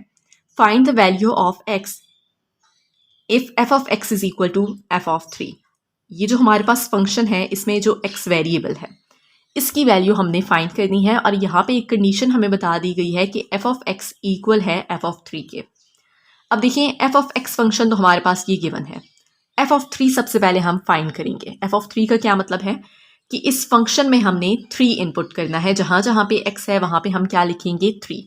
find the value of x if f of x is equal to f of 3। ये जो हमारे पास फंक्शन है इसमें जो एक्स वेरिएबल है इसकी वैल्यू हमने फाइंड करनी है और यहाँ पे एक कंडीशन हमें बता दी गई है कि एफ ऑफ एक्स इक्वल है एफ ऑफ 3 के। अब देखिए एफ ऑफ एक्स फंक्शन तो हमारे पास ये गिवन है, एफ ऑफ 3 सबसे पहले हम फाइंड करेंगे। एफ ऑफ 3 का क्या मतलब है कि इस फंक्शन में हमने 3 इनपुट करना है, जहाँ जहाँ पे x है वहाँ पे हम क्या लिखेंगे 3,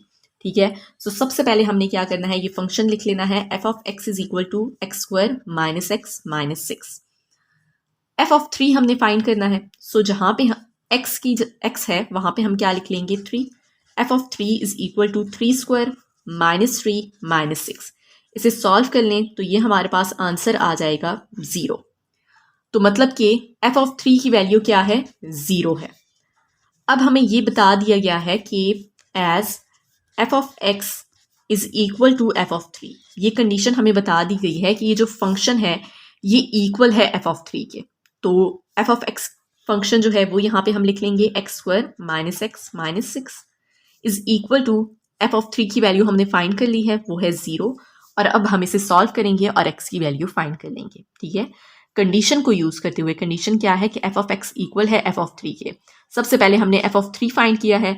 ठीक है। सो सबसे पहले हमने क्या करना है, ये फंक्शन लिख लेना है F of x is equal to x square minus x minus 6। F of 3 हमने फाइंड करना है, सो जहाँ पे x की x है वहाँ पे हम क्या लिख लेंगे 3। F of 3 is equal to 3 square minus 3 minus 6। इसे सॉल्व कर लें तो ये हमारे पास आंसर आ जाएगा 0। तो मतलब कि एफ ऑफ 3 की वैल्यू क्या है, 0 है। अब हमें ये बता दिया गया है कि as f of x is equal to f of 3, ये कंडीशन हमें बता दी गई है कि ये जो फंक्शन है ये इक्वल है एफ ऑफ 3 के। तो एफ ऑफ एक्स फंक्शन जो है वो यहाँ पे हम लिख लेंगे x square minus x minus 6 is equal to f of 3 की वैल्यू हमने फाइंड कर ली है, वो है 0। और अब हम इसे सॉल्व करेंगे और x की वैल्यू फाइंड कर लेंगे, ठीक है। कंडीशन को यूज करते हुए, कंडीशन क्या है कि एफ ऑफ एक्स इक्वल है एफ ऑफ 3 के। सबसे पहले हमने एफ ऑफ 3 फाइंड किया है,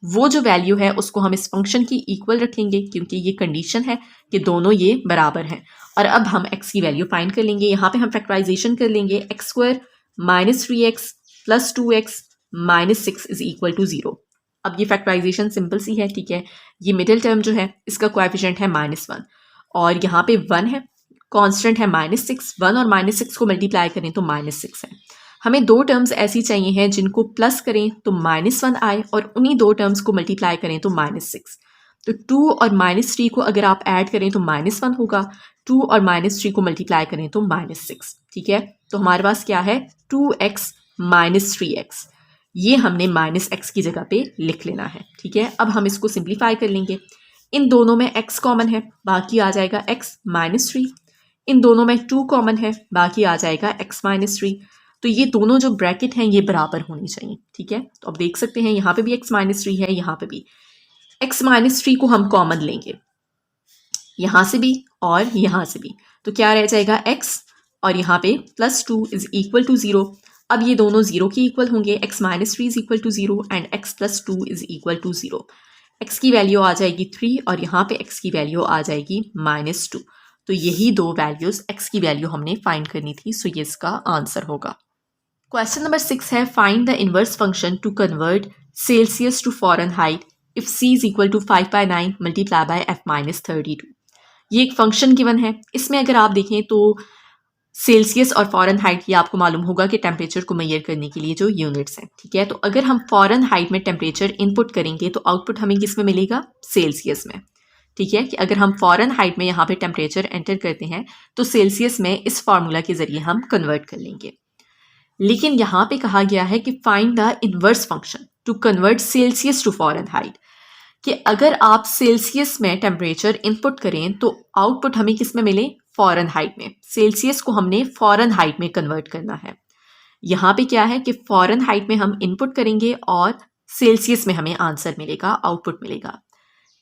वो जो वैल्यू है उसको हम इस फंक्शन की इक्वल रखेंगे क्योंकि ये कंडीशन है कि दोनों ये बराबर हैं। और अब हम x की वैल्यू फाइंड कर लेंगे। यहाँ पे हम फैक्टराइजेशन कर लेंगे, x square minus 3x plus 2x minus 6 is equal to 0। अब ये फैक्टराइजेशन सिंपल सी है, ठीक है। ये मिडिल टर्म जो है इसका कोएफिशिएंट है -1 और यहाँ पे 1 है, कांस्टेंट है -6। 1 और -6 को मल्टीप्लाई करें तो -6 है। हमें दो टर्म्स ऐसी चाहिए हैं जिनको प्लस करें तो -1 आए और उन्हीं दो टर्म्स को मल्टीप्लाई करें तो -6। तो 2 और -3 को अगर आप ऐड करें तो -1 होगा, 2 और -3 को मल्टीप्लाई करें तो -6, ठीक है। तो हमारे पास क्या है 2x माइनस 3x, ये हमने -x की जगह पे लिख लेना है, ठीक है। अब हम इसको सिंप्लीफाई कर लेंगे। इन दोनों में x कॉमन है, बाकी आ जाएगा x माइनस 3। इन दोनों में 2 कॉमन है, बाकी आ जाएगा x माइनस 3। तो ये दोनों जो ब्रैकेट हैं ये बराबर होनी चाहिए, ठीक है। तो अब देख सकते हैं यहाँ पे भी x माइनस 3 है, यहाँ पे भी x माइनस 3 को हम कॉमन लेंगे, यहाँ से भी और यहाँ से भी, तो क्या रह जाएगा x और यहाँ पे +2 इज इक्वल टू 0। अब ये दोनों 0 के इक्वल होंगे, x minus 3 is equal to 0 and x plus 2 is equal to 0। x की वैल्यू आ जाएगी 3 और यहाँ पे x की वैल्यू आ जाएगी -2। तो यही दो वैल्यूज x की वैल्यू हमने फाइंड करनी थी, सो ये इसका आंसर होगा। क्वेश्चन नंबर 6 है, find the inverse function to convert Celsius to Fahrenheit if c is equal to 5/9 multiply by f minus 32। ये एक फंक्शन गिवन है, इसमें अगर आप देखें तो सेल्सियस और फ़ारेनहाइट ये आपको मालूम होगा कि टेम्परेचर को मेजर करने के लिए जो यूनिट्स हैं, ठीक है। तो अगर हम फ़ारेनहाइट में टेम्परेचर इनपुट करेंगे तो आउटपुट हमें किस में मिलेगा, सेल्सियस में, ठीक है। कि अगर हम फ़ारेनहाइट में यहाँ पे टेम्परेचर एंटर करते हैं तो सेल्सियस में इस फार्मूला के ज़रिए हम कन्वर्ट कर लेंगे। लेकिन यहाँ पे कहा गया है कि find the inverse function to convert Celsius to Fahrenheit, कि अगर आप सेल्सियस में टेम्परेचर इनपुट करें तो आउटपुट हमें किस में मिले, फ़ारेनहाइट में। सेल्सियस को हमने फ़ारेनहाइट में कन्वर्ट करना है। यहाँ पे क्या है कि फ़ारेनहाइट में हम इनपुट करेंगे और सेल्सियस में हमें आंसर मिलेगा, आउटपुट मिलेगा।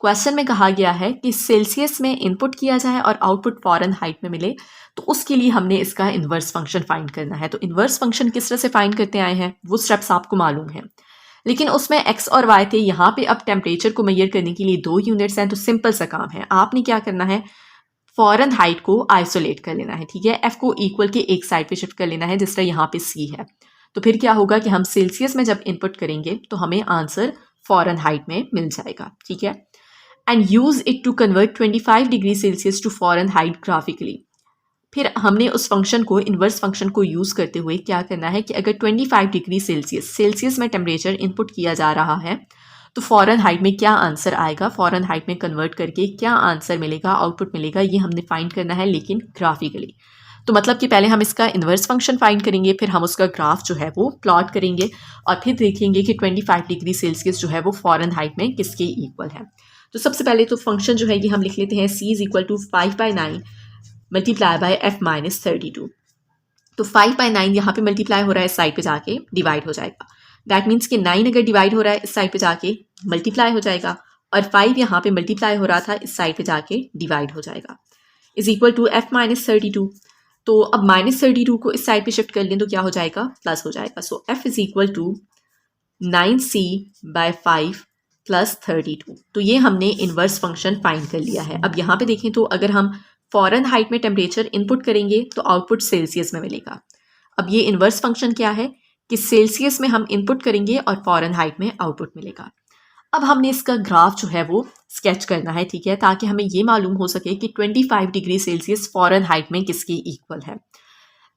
क्वेश्चन में कहा गया है कि सेल्सियस में इनपुट किया जाए और आउटपुट फ़ारेनहाइट में मिले, तो उसके लिए हमने इसका इन्वर्स फंक्शन फाइंड करना है। तो इन्वर्स फंक्शन किस तरह से फाइंड करते आए हैं वो स्टेप्स आपको मालूम है, लेकिन उसमें x और y थे। यहाँ पे अब टेम्परेचर को मेजर करने के लिए 2 यूनिट्स हैं, तो सिंपल सा काम है, आपने क्या करना है, फ़ारेनहाइट को आइसोलेट कर लेना है, ठीक है। f को इक्वल के एक साइड पे शिफ्ट कर लेना है, जिस तरह यहाँ पे c है। तो फिर क्या होगा कि हम सेल्सियस में जब इनपुट करेंगे तो हमें आंसर फ़ारेनहाइट में मिल जाएगा, ठीक है। And use it to convert 25 degree Celsius to Fahrenheit graphically. फिर हमने उस फंक्शन को, इन्वर्स फंक्शन को यूज़ करते हुए क्या करना है कि अगर 25 डिग्री सेल्सियस में टेम्परेचर इनपुट किया जा रहा है तो फ़ारेनहाइट में क्या आंसर आएगा, फ़ारेनहाइट में कन्वर्ट करके क्या आंसर मिलेगा, आउटपुट मिलेगा, ये हमने फाइंड करना है, लेकिन ग्राफिकली। तो मतलब कि पहले हम इसका इन्वर्स फंक्शन फाइंड करेंगे, फिर हम उसका ग्राफ जो है वो प्लॉट करेंगे और फिर देखेंगे कि 25 डिग्री सेल्सियस जो है वो फ़ारेनहाइट में किसके इक्वल है। तो सबसे पहले तो फंक्शन जो है ये हम लिख लेते हैं, c is equal to 5/9 multiply by f-32। तो 5/9 यहाँ पे मल्टीप्लाई हो रहा है, इस साइड पे जाके डिवाइड हो जाएगा। दैट मीन्स कि 9 अगर डिवाइड हो रहा है इस साइड पे जाके मल्टीप्लाई हो जाएगा, और 5 यहाँ पे मल्टीप्लाई हो रहा था, इस साइड पे जाके डिवाइड हो जाएगा, इज इक्वल टू f-32। तो अब -32 को इस साइड पे शिफ्ट कर लें तो क्या हो जाएगा, प्लस हो जाएगा। So f is equal to 9c/5 plus 32। तो ये हमने इन्वर्स फंक्शन फाइंड कर लिया है। अब यहाँ पे देखें तो अगर हम फ़ारेनहाइट में टेम्परेचर इनपुट करेंगे तो आउटपुट सेल्सियस में मिलेगा। अब ये इन्वर्स फंक्शन क्या है कि सेल्सियस में हम इनपुट करेंगे और फ़ारेनहाइट में आउटपुट मिलेगा। अब हमने इसका ग्राफ जो है वो स्केच करना है, ठीक है, ताकि हमें ये मालूम हो सके कि 25 डिग्री सेल्सियस फ़ारेनहाइट में किसके इक्वल है।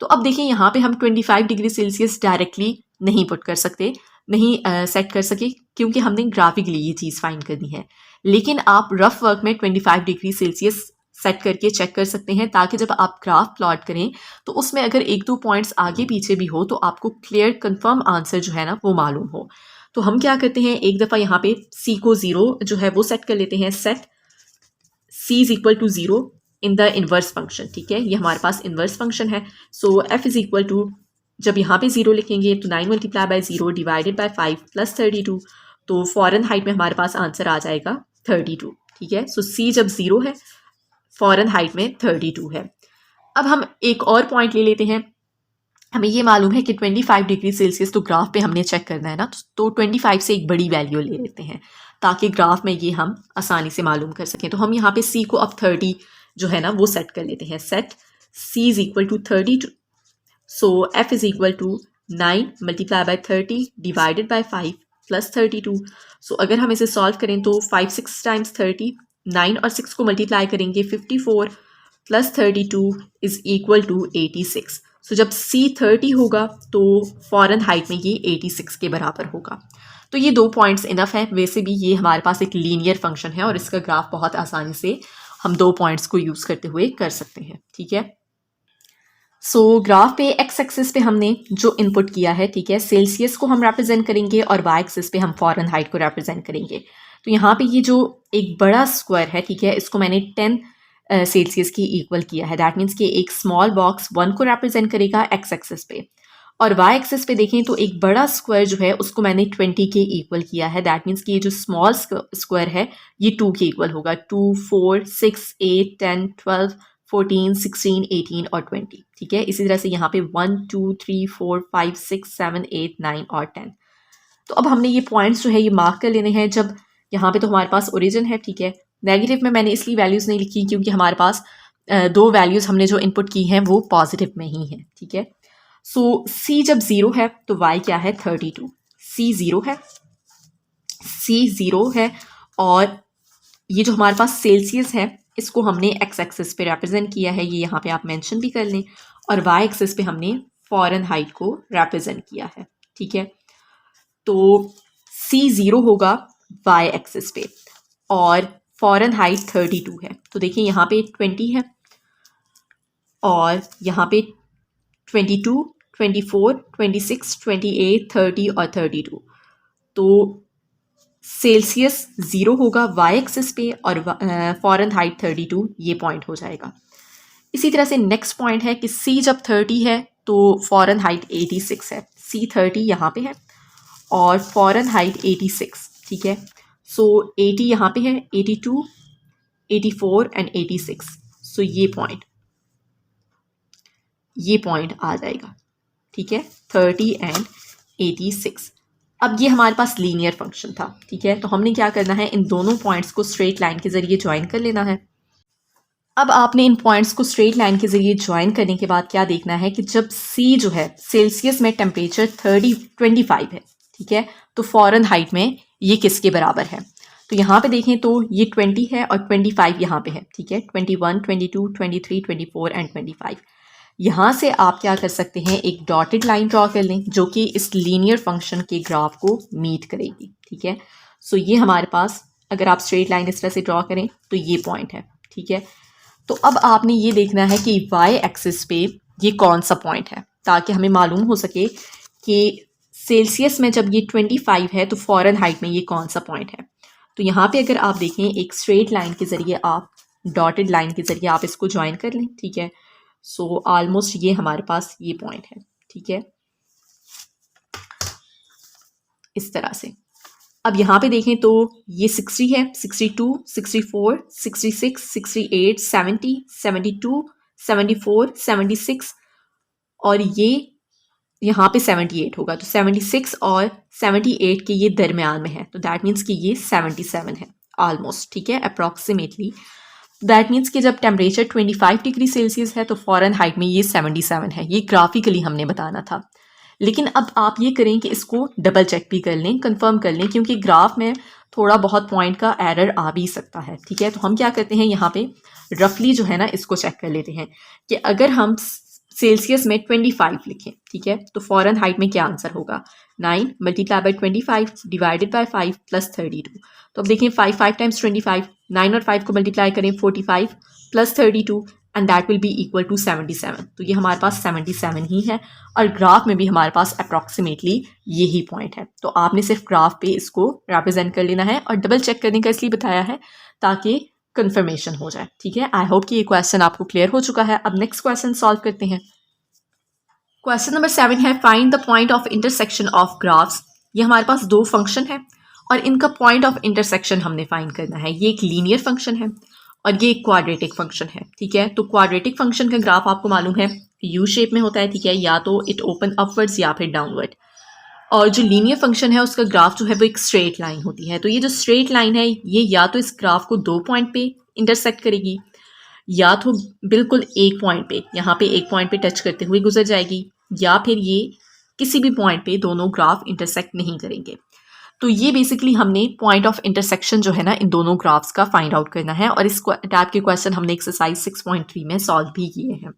तो अब देखिए यहाँ पे हम 25 डिग्री सेल्सियस डायरेक्टली नहीं पुट कर सकते, नहीं सेट कर सके, क्योंकि हमने ग्राफिकली ये चीज़ फाइंड करनी है। लेकिन आप रफ वर्क में 25 डिग्री सेल्सियस सेट करके चेक कर सकते हैं, ताकि जब आप ग्राफ प्लॉट करें तो उसमें अगर 1-2 पॉइंट्स आगे पीछे भी हो तो आपको क्लियर कंफर्म आंसर जो है ना वो मालूम हो। तो हम क्या करते हैं, एक दफ़ा यहाँ पे c को 0 जो है वो सेट कर लेते हैं, set c is equal to 0 in the inverse function, ठीक है, ये हमारे पास इन्वर्स फंक्शन है। So f is equal to, जब यहाँ पे 0 लिखेंगे तो 9 multiply by 0 divided by 5 plus 32, तो फ़ारेनहाइट में हमारे पास आंसर आ जाएगा 32, ठीक है। सो c जब 0 है, फ़ारेनहाइट में 32 है। अब हम एक और पॉइंट ले लेते हैं। हमें ये मालूम है कि 25 डिग्री सेल्सियस तो ग्राफ पे हमने चेक करना है ना, तो 25 से एक बड़ी वैल्यू ले लेते हैं ताकि ग्राफ में ये हम आसानी से मालूम कर सकें। तो हम यहाँ पे c को अब 30 जो है ना वो सेट कर लेते हैं, set c is equal to 32। So f is equal to 9 multiply by 30 divided by 5 plus 32। So अगर हम इसे सॉल्व करें तो 5 6 टाइम्स 30, 9 और 6 को मल्टीप्लाई करेंगे 54 प्लस 32 इज इक्वल टू 86। सो जब c 30 होगा तो फ़ारेनहाइट में ये 86 के बराबर होगा। तो ये 2 पॉइंट्स इनफ है। वैसे भी ये हमारे पास एक लीनियर फंक्शन है और इसका ग्राफ बहुत आसानी से हम 2 पॉइंट्स को यूज़ करते हुए कर सकते हैं, ठीक है। सो ग्राफ पे एक्स एक्सिस पे हमने जो इनपुट किया है, ठीक है, सेल्सियस को हम रिप्रेजेंट करेंगे और वाई एक्सिस पे हम फ़ारेनहाइट को रिप्रेजेंट करेंगे। तो यहाँ पे ये जो एक बड़ा स्क्वायर है, ठीक है, इसको मैंने 10 सेल्सियस की इक्वल किया है। दैट मीन्स कि एक स्मॉल बॉक्स 1 को रिप्रेजेंट करेगा एक्स एक्सिस पे, और वाई एक्सिस पे देखें तो एक बड़ा स्क्वायर जो है उसको मैंने 20 के इक्वल किया है। दैट मीन्स कि ये जो स्मॉल स्क्वायर है ये 2 के इक्वल होगा। 2, 4, 6, 8, 10, 12, 14, 16, 18 और 20, ठीक है। इसी तरह से यहाँ पे 1, 2, 3, 4, 5, 6, 7, 8, 9 और 10। तो अब हमने ये पॉइंट्स जो है ये मार्क कर लेने हैं। जब यहाँ पे तो हमारे पास ओरिजिन है, ठीक है। नेगेटिव में मैंने इसलिए वैल्यूज़ नहीं लिखी क्योंकि हमारे पास 2 वैल्यूज़ हमने जो इनपुट की हैं वो पॉजिटिव में ही हैं, ठीक है। सो c जब 0 है तो y क्या है, 32। c 0 है, c 0 है, और ये जो हमारे पास सेल्सियस है इसको हमने एक्स एक्सिस पे रिप्रेजेंट किया है, ये यहाँ पे आप मेंशन भी कर लें, और वाई एक्सिस पे हमने फ़ारेनहाइट को रिप्रेजेंट किया है, ठीक है। तो c 0 होगा वाई एक्सिस पे और फ़ारेनहाइट 32 है। तो देखिए यहाँ पे 20 है और यहाँ पे 22, 24, 26, 28, 30 और 32। तो सेल्सियस 0 होगा वाई एक्सिस पे और फ़ारेनहाइट 32 ये पॉइंट हो जाएगा। इसी तरह से नेक्स्ट पॉइंट है कि c जब 30 है तो फ़ारेनहाइट 86 है। c 30 यहाँ पे है और फ़ारेनहाइट 86, ठीक है। सो 80 यहाँ पे है, 82, 84 एंड 86। सो ये पॉइंट आ जाएगा, ठीक है, 30 एंड 86। अब ये हमारे पास लीनियर फंक्शन था, ठीक है। तो हमने क्या करना है, इन दोनों पॉइंट्स को स्ट्रेट लाइन के ज़रिए ज्वाइन कर लेना है। अब आपने इन पॉइंट्स को स्ट्रेट लाइन के ज़रिए ज्वाइन करने के बाद क्या देखना है कि जब c जो है सेल्सियस में टेम्परेचर 25 है, ठीक है, तो फ़ारेनहाइट में ये किसके बराबर है। तो यहाँ पे देखें तो ये 20 है और 25 यहाँ पे है, ठीक है, 21, 22, 23, 24 एंड 25। यहाँ से आप क्या कर सकते हैं, एक डॉटेड लाइन ड्रॉ कर लें जो कि इस लीनियर फंक्शन के ग्राफ को मीट करेगी, ठीक है। सो ये हमारे पास, अगर आप स्ट्रेट लाइन इस तरह से ड्रॉ करें तो ये पॉइंट है, ठीक है। तो अब आपने ये देखना है कि वाई एक्सिस पे ये कौन सा पॉइंट है, ताकि हमें मालूम हो सके कि सेल्सियस में जब ये 25 है तो फ़ॉरेनहाइट में ये कौन सा पॉइंट है। तो यहाँ पे अगर आप देखें एक स्ट्रेट लाइन के ज़रिए, आप डॉटेड लाइन के ज़रिए आप इसको ज्वाइन कर लें, ठीक है। सो ऑलमोस्ट ये हमारे पास ये पॉइंट है, ठीक है, इस तरह से। अब यहाँ पे देखें तो ये 60 है, 62, 64, 66, 68, 70, 72, 74, 76 और ये यहाँ पे 78 होगा, तो 76 और 78 के ये दरमियान में है, तो दैट मीन्स कि ये 77 है ऑलमोस्ट, ठीक है, अप्रॉक्सीमेटली। दैट मीन्स कि जब टेम्परेचर 25 डिग्री सेल्सियस है तो फ़ॉरेनहाइट में ये 77 है। ये ग्राफिकली हमने बताना था, लेकिन अब आप ये करें कि इसको डबल चेक भी कर लें, कंफर्म कर लें, क्योंकि ग्राफ में थोड़ा बहुत पॉइंट का एरर आ भी सकता है, ठीक है। तो हम क्या करते हैं, यहाँ पे रफली जो है ना इसको चेक कर लेते हैं कि अगर हम सेल्सियस में 25 लिखें, ठीक है, तो फ़ॉरेनहाइट में क्या आंसर होगा, 9 multiply by 25 divided by 5 plus 32। तो अब देखें 5 टाइम्स 25, 9 और 5 को मल्टीप्लाई करें 45 plus 32 and that will be equal to 77। तो ये हमारे पास 77 ही है और ग्राफ में भी हमारे पास अप्रॉक्सीमेटली यही पॉइंट है। तो आपने सिर्फ ग्राफ पे इसको रिप्रेजेंट कर लेना है और डबल चेक करने का इसलिए बताया है ताकि कंफर्मेशन हो जाए, ठीक है। आई होप कि ये क्वेश्चन आपको क्लियर हो चुका है। अब नेक्स्ट क्वेश्चन सॉल्व करते हैं। क्वेश्चन नंबर 7 है find the point of intersection of graphs. ये हमारे पास दो फंक्शन है और इनका पॉइंट ऑफ इंटरसेक्शन हमने फाइंड करना है। ये एक लीनियर फंक्शन है और ये एक क्वाड्रेटिक फंक्शन है, ठीक है। तो क्वाड्रेटिक फंक्शन का ग्राफ आपको मालूम है यू शेप में होता है, ठीक है, या तो इट ओपन अपवर्ड्स या फिर डाउनवर्ड। और जो लीनियर फंक्शन है उसका ग्राफ जो है वो एक स्ट्रेट लाइन होती है। तो ये जो स्ट्रेट लाइन है ये या तो इस ग्राफ को दो पॉइंट पे इंटरसेक्ट करेगी या तो बिल्कुल एक पॉइंट पे, यहाँ पे एक पॉइंट पे टच करते हुए गुजर जाएगी, या फिर ये किसी भी पॉइंट पे दोनों ग्राफ इंटरसेक्ट नहीं करेंगे। तो ये बेसिकली हमने पॉइंट ऑफ इंटरसेक्शन जो है ना इन दोनों ग्राफ्स का फाइंड आउट करना है और इस टाइप के क्वेश्चन हमने एक्सरसाइज 6.3 में सॉल्व भी किए हैं।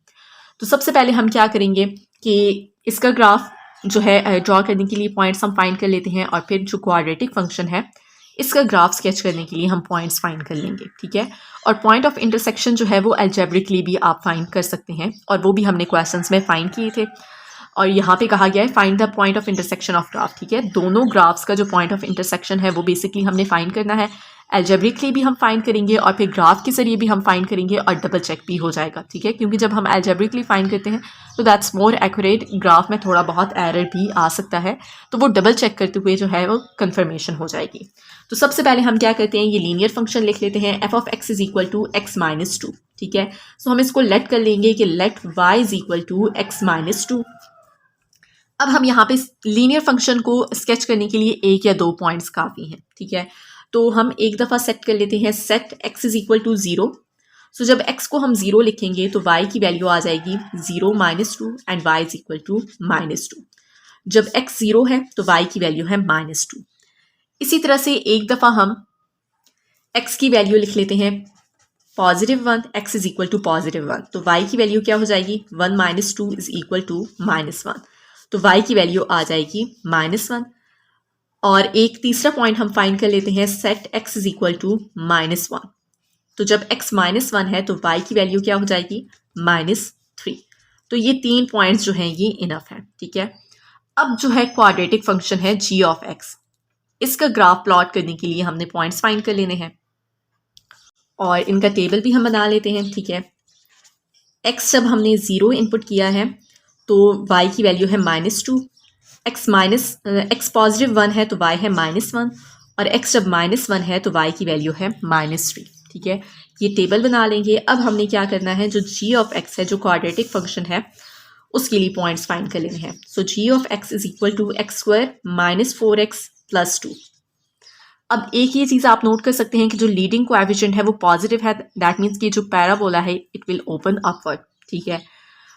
तो सबसे पहले हम क्या करेंगे कि इसका ग्राफ जो है ड्रॉ करने के लिए पॉइंट्स हम फाइंड कर लेते हैं और फिर जो क्वाड्रेटिक फंक्शन है इसका ग्राफ स्केच करने के लिए हम पॉइंट्स फाइंड कर लेंगे, ठीक है। और पॉइंट ऑफ इंटरसेक्शन जो है वो अलजेब्रिकली भी आप फाइंड कर सकते हैं और वो भी हमने क्वेश्चंस में फाइंड किए थे। और यहाँ पे कहा गया है find the point of intersection of graph, ठीक है। दोनों ग्राफ्स का जो पॉइंट ऑफ इंटरसेक्शन है वो बेसिकली हमने फाइंड करना है। अलजेब्रिकली भी हम फाइंड करेंगे और फिर ग्राफ के जरिए भी हम फाइंड करेंगे और डबल चेक भी हो जाएगा, ठीक है, क्योंकि जब हम अलजेब्रिकली फाइंड करते हैं तो दैट्स मोर एक्यूरेट। ग्राफ में थोड़ा बहुत एरर भी आ सकता है तो वो डबल चेक करते हुए जो है वो कंफर्मेशन हो जाएगी। तो सबसे पहले हम क्या करते हैं, ये लीनियर फंक्शन लिख लेते हैं f of x is equal to x minus 2, ठीक है। सो हम इसको लेट कर लेंगे कि let y is equal to x minus 2। अब हम यहाँ पे लीनियर फंक्शन को स्केच करने के लिए एक या दो पॉइंट्स काफ़ी हैं, ठीक है। तो हम एक दफ़ा सेट कर लेते हैं set x is equal to 0। So जब x को हम 0 लिखेंगे तो y की वैल्यू आ जाएगी 0 minus 2 and y is equal to minus 2। जब x 0 है तो y की वैल्यू है माइनस 2। इसी तरह से एक दफ़ा हम x की वैल्यू लिख लेते हैं +1, x इज इक्वल टू +1। तो y की वैल्यू क्या हो जाएगी 1 माइनस 2 इज इक्वल टू -1। तो y की वैल्यू आ जाएगी -1। और एक तीसरा पॉइंट हम फाइंड कर लेते हैं set x is equal to -1। तो जब x -1 है तो y की वैल्यू क्या हो जाएगी -3। तो ये तीन पॉइंट्स जो हैं ये इनफ है, ठीक है। अब जो है क्वाड्रेटिक फंक्शन है g ऑफ x, इसका ग्राफ प्लॉट करने के लिए हमने पॉइंट्स फाइंड कर लेने हैं और इनका टेबल भी हम बना लेते हैं, ठीक है। x जब हमने 0 इनपुट किया है तो y की वैल्यू है -2, x +1 है तो y है -1 और x जब -1 है तो y की वैल्यू है -3, ठीक है। ये टेबल बना लेंगे। अब हमने क्या करना है, जो g ऑफ x है जो क्वाड्रेटिक फंक्शन है उसके लिए पॉइंट्स फाइंड कर लेने हैं। So g of x is equal to x² -4x + 2। अब एक ये चीज़ आप नोट कर सकते हैं कि जो लीडिंग कोएफिशिएंट है वो पॉजिटिव है, दैट मीन्स कि जो पैराबोला है इट विल ओपन अपवर्ड, ठीक है।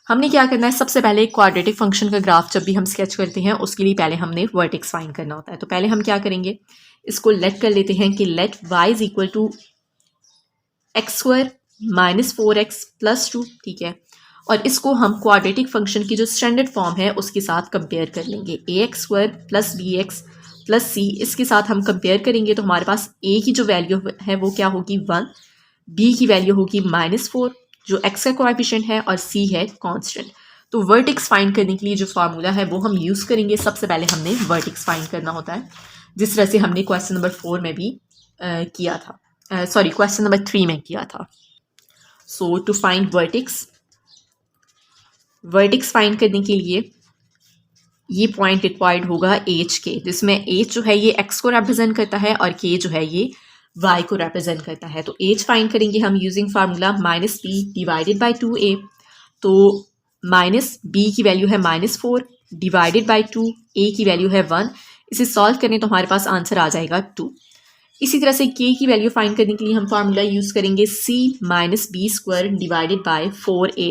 हमने क्या करना है, सबसे पहले क्वाड्रेटिक फंक्शन का ग्राफ जब भी हम स्केच करते हैं उसके लिए पहले हमने वर्टेक्स फाइंड करना होता है। तो पहले हम क्या करेंगे, इसको लेट कर लेते हैं कि let y is equal to x² -4x + 2, ठीक है। और इसको हम क्वाड्रेटिक फंक्शन की जो स्टैंडर्ड फॉर्म है उसके साथ कंपेयर कर लेंगे। ax² + bx + c इसके साथ हम कंपेयर करेंगे तो हमारे पास a की जो वैल्यू है वो क्या होगी 1, b की वैल्यू होगी -4 जो x का कोएफिशिएंट है और c है कांस्टेंट। तो वर्टेक्स फाइंड करने के लिए जो फार्मूला है वो हम यूज़ करेंगे। सबसे पहले हमने वर्टेक्स फाइंड करना होता है, जिस तरह से हमने क्वेश्चन नंबर 4 में भी किया था, सॉरी क्वेश्चन नंबर 3 में किया था। सो टू फाइंड वर्टेक्स फाइंड करने के लिए ये पॉइंट रिक्वायर्ड होगा एच के, जिसमें एच जो है ये एक्स को रिप्रेजेंट करता है और के जो है ये वाई को रिप्रेजेंट करता है। तो एच फाइंड करेंगे हम using formula -b divided by 2a। तो -b की वैल्यू है -4 डिवाइडेड बाई 2, a की वैल्यू है 1। इसे सॉल्व करें तो हमारे पास आंसर आ जाएगा 2। इसी तरह से k की वैल्यू फाइंड करने के लिए हम फार्मूला यूज़ करेंगे c -b² divided by 4a।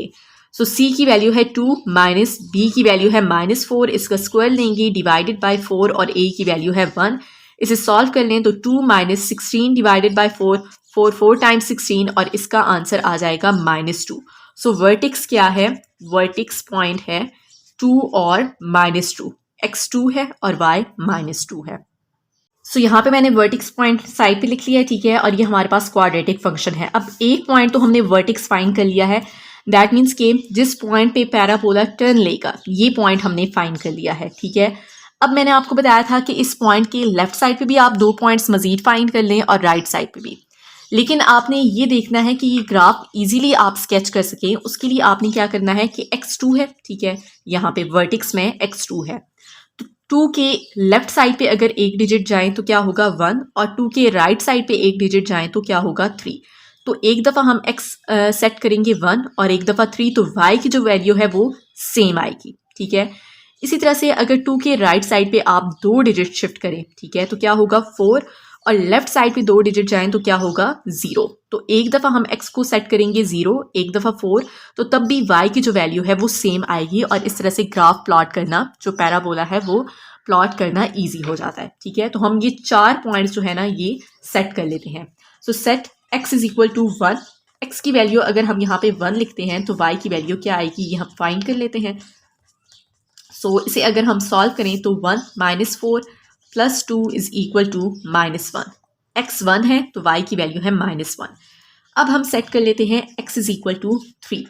So c की वैल्यू है 2 माइनस b की वैल्यू है -4, इसका स्क्वायर लेंगे डिवाइडेड बाई 4 और a की वैल्यू है 1। इसे सॉल्व कर लें तो 2 माइनस 16 डिवाइडेड बाई 4, 4 टाइम्स 16 और इसका आंसर आ जाएगा -2। सो वर्टेक्स क्या है? वर्टेक्स पॉइंट है 2 और -2, x 2 है और y -2 है। सो यहाँ पे मैंने वर्टेक्स पॉइंट साइड पे लिख लिया है, ठीक है, और ये हमारे पास क्वाड्रेटिक फंक्शन है। अब एक पॉइंट तो हमने वर्टेक्स फाइंड कर लिया है, दैट मीन्स कि जिस पॉइंट पे पैराबोला टर्न लेगा ये पॉइंट हमने फाइंड कर लिया है, ठीक है। अब मैंने आपको बताया था कि इस पॉइंट के लेफ्ट साइड पे भी आप 2 पॉइंट्स मजीद फाइंड कर लें और राइट साइड पे भी, लेकिन आपने ये देखना है कि ये ग्राफ इजीली आप स्केच कर सकें। उसके लिए आपने क्या करना है कि x2 है, ठीक है, यहाँ पे वर्टेक्स में x2 है। 2 के लेफ्ट साइड पे अगर एक डिजिट जाए तो क्या होगा 1, और 2 के राइट साइड पे एक डिजिट जाए तो क्या होगा 3। तो एक दफ़ा हम x सेट करेंगे 1 और एक दफ़ा 3, तो y की जो वैल्यू है वो सेम आएगी, ठीक है। इसी तरह से अगर 2 के राइट साइड पे आप 2 डिजिट शिफ्ट करें, ठीक है, तो क्या होगा 4, और लेफ्ट साइड पे 2 डिजिट जाएं तो क्या होगा 0। तो एक दफ़ा हम x को सेट करेंगे 0, एक दफ़ा 4, तो तब भी y की जो वैल्यू है वो सेम आएगी और इस तरह से ग्राफ प्लॉट करना, जो पैराबोला है वो प्लॉट करना ईजी हो जाता है, ठीक है। तो हम ये 4 पॉइंट्स जो है ना ये सेट कर लेते हैं। So set x is equal to 1, x की वैल्यू अगर हम यहाँ पे 1 लिखते हैं तो y की वैल्यू क्या आएगी ये हम फाइंड कर लेते हैं। सो इसे अगर हम सॉल्व करें तो 1 -4 plus 2 is equal to -1। x 1 है तो y की वैल्यू है -1। अब हम सेट कर लेते हैं x is equal to 3।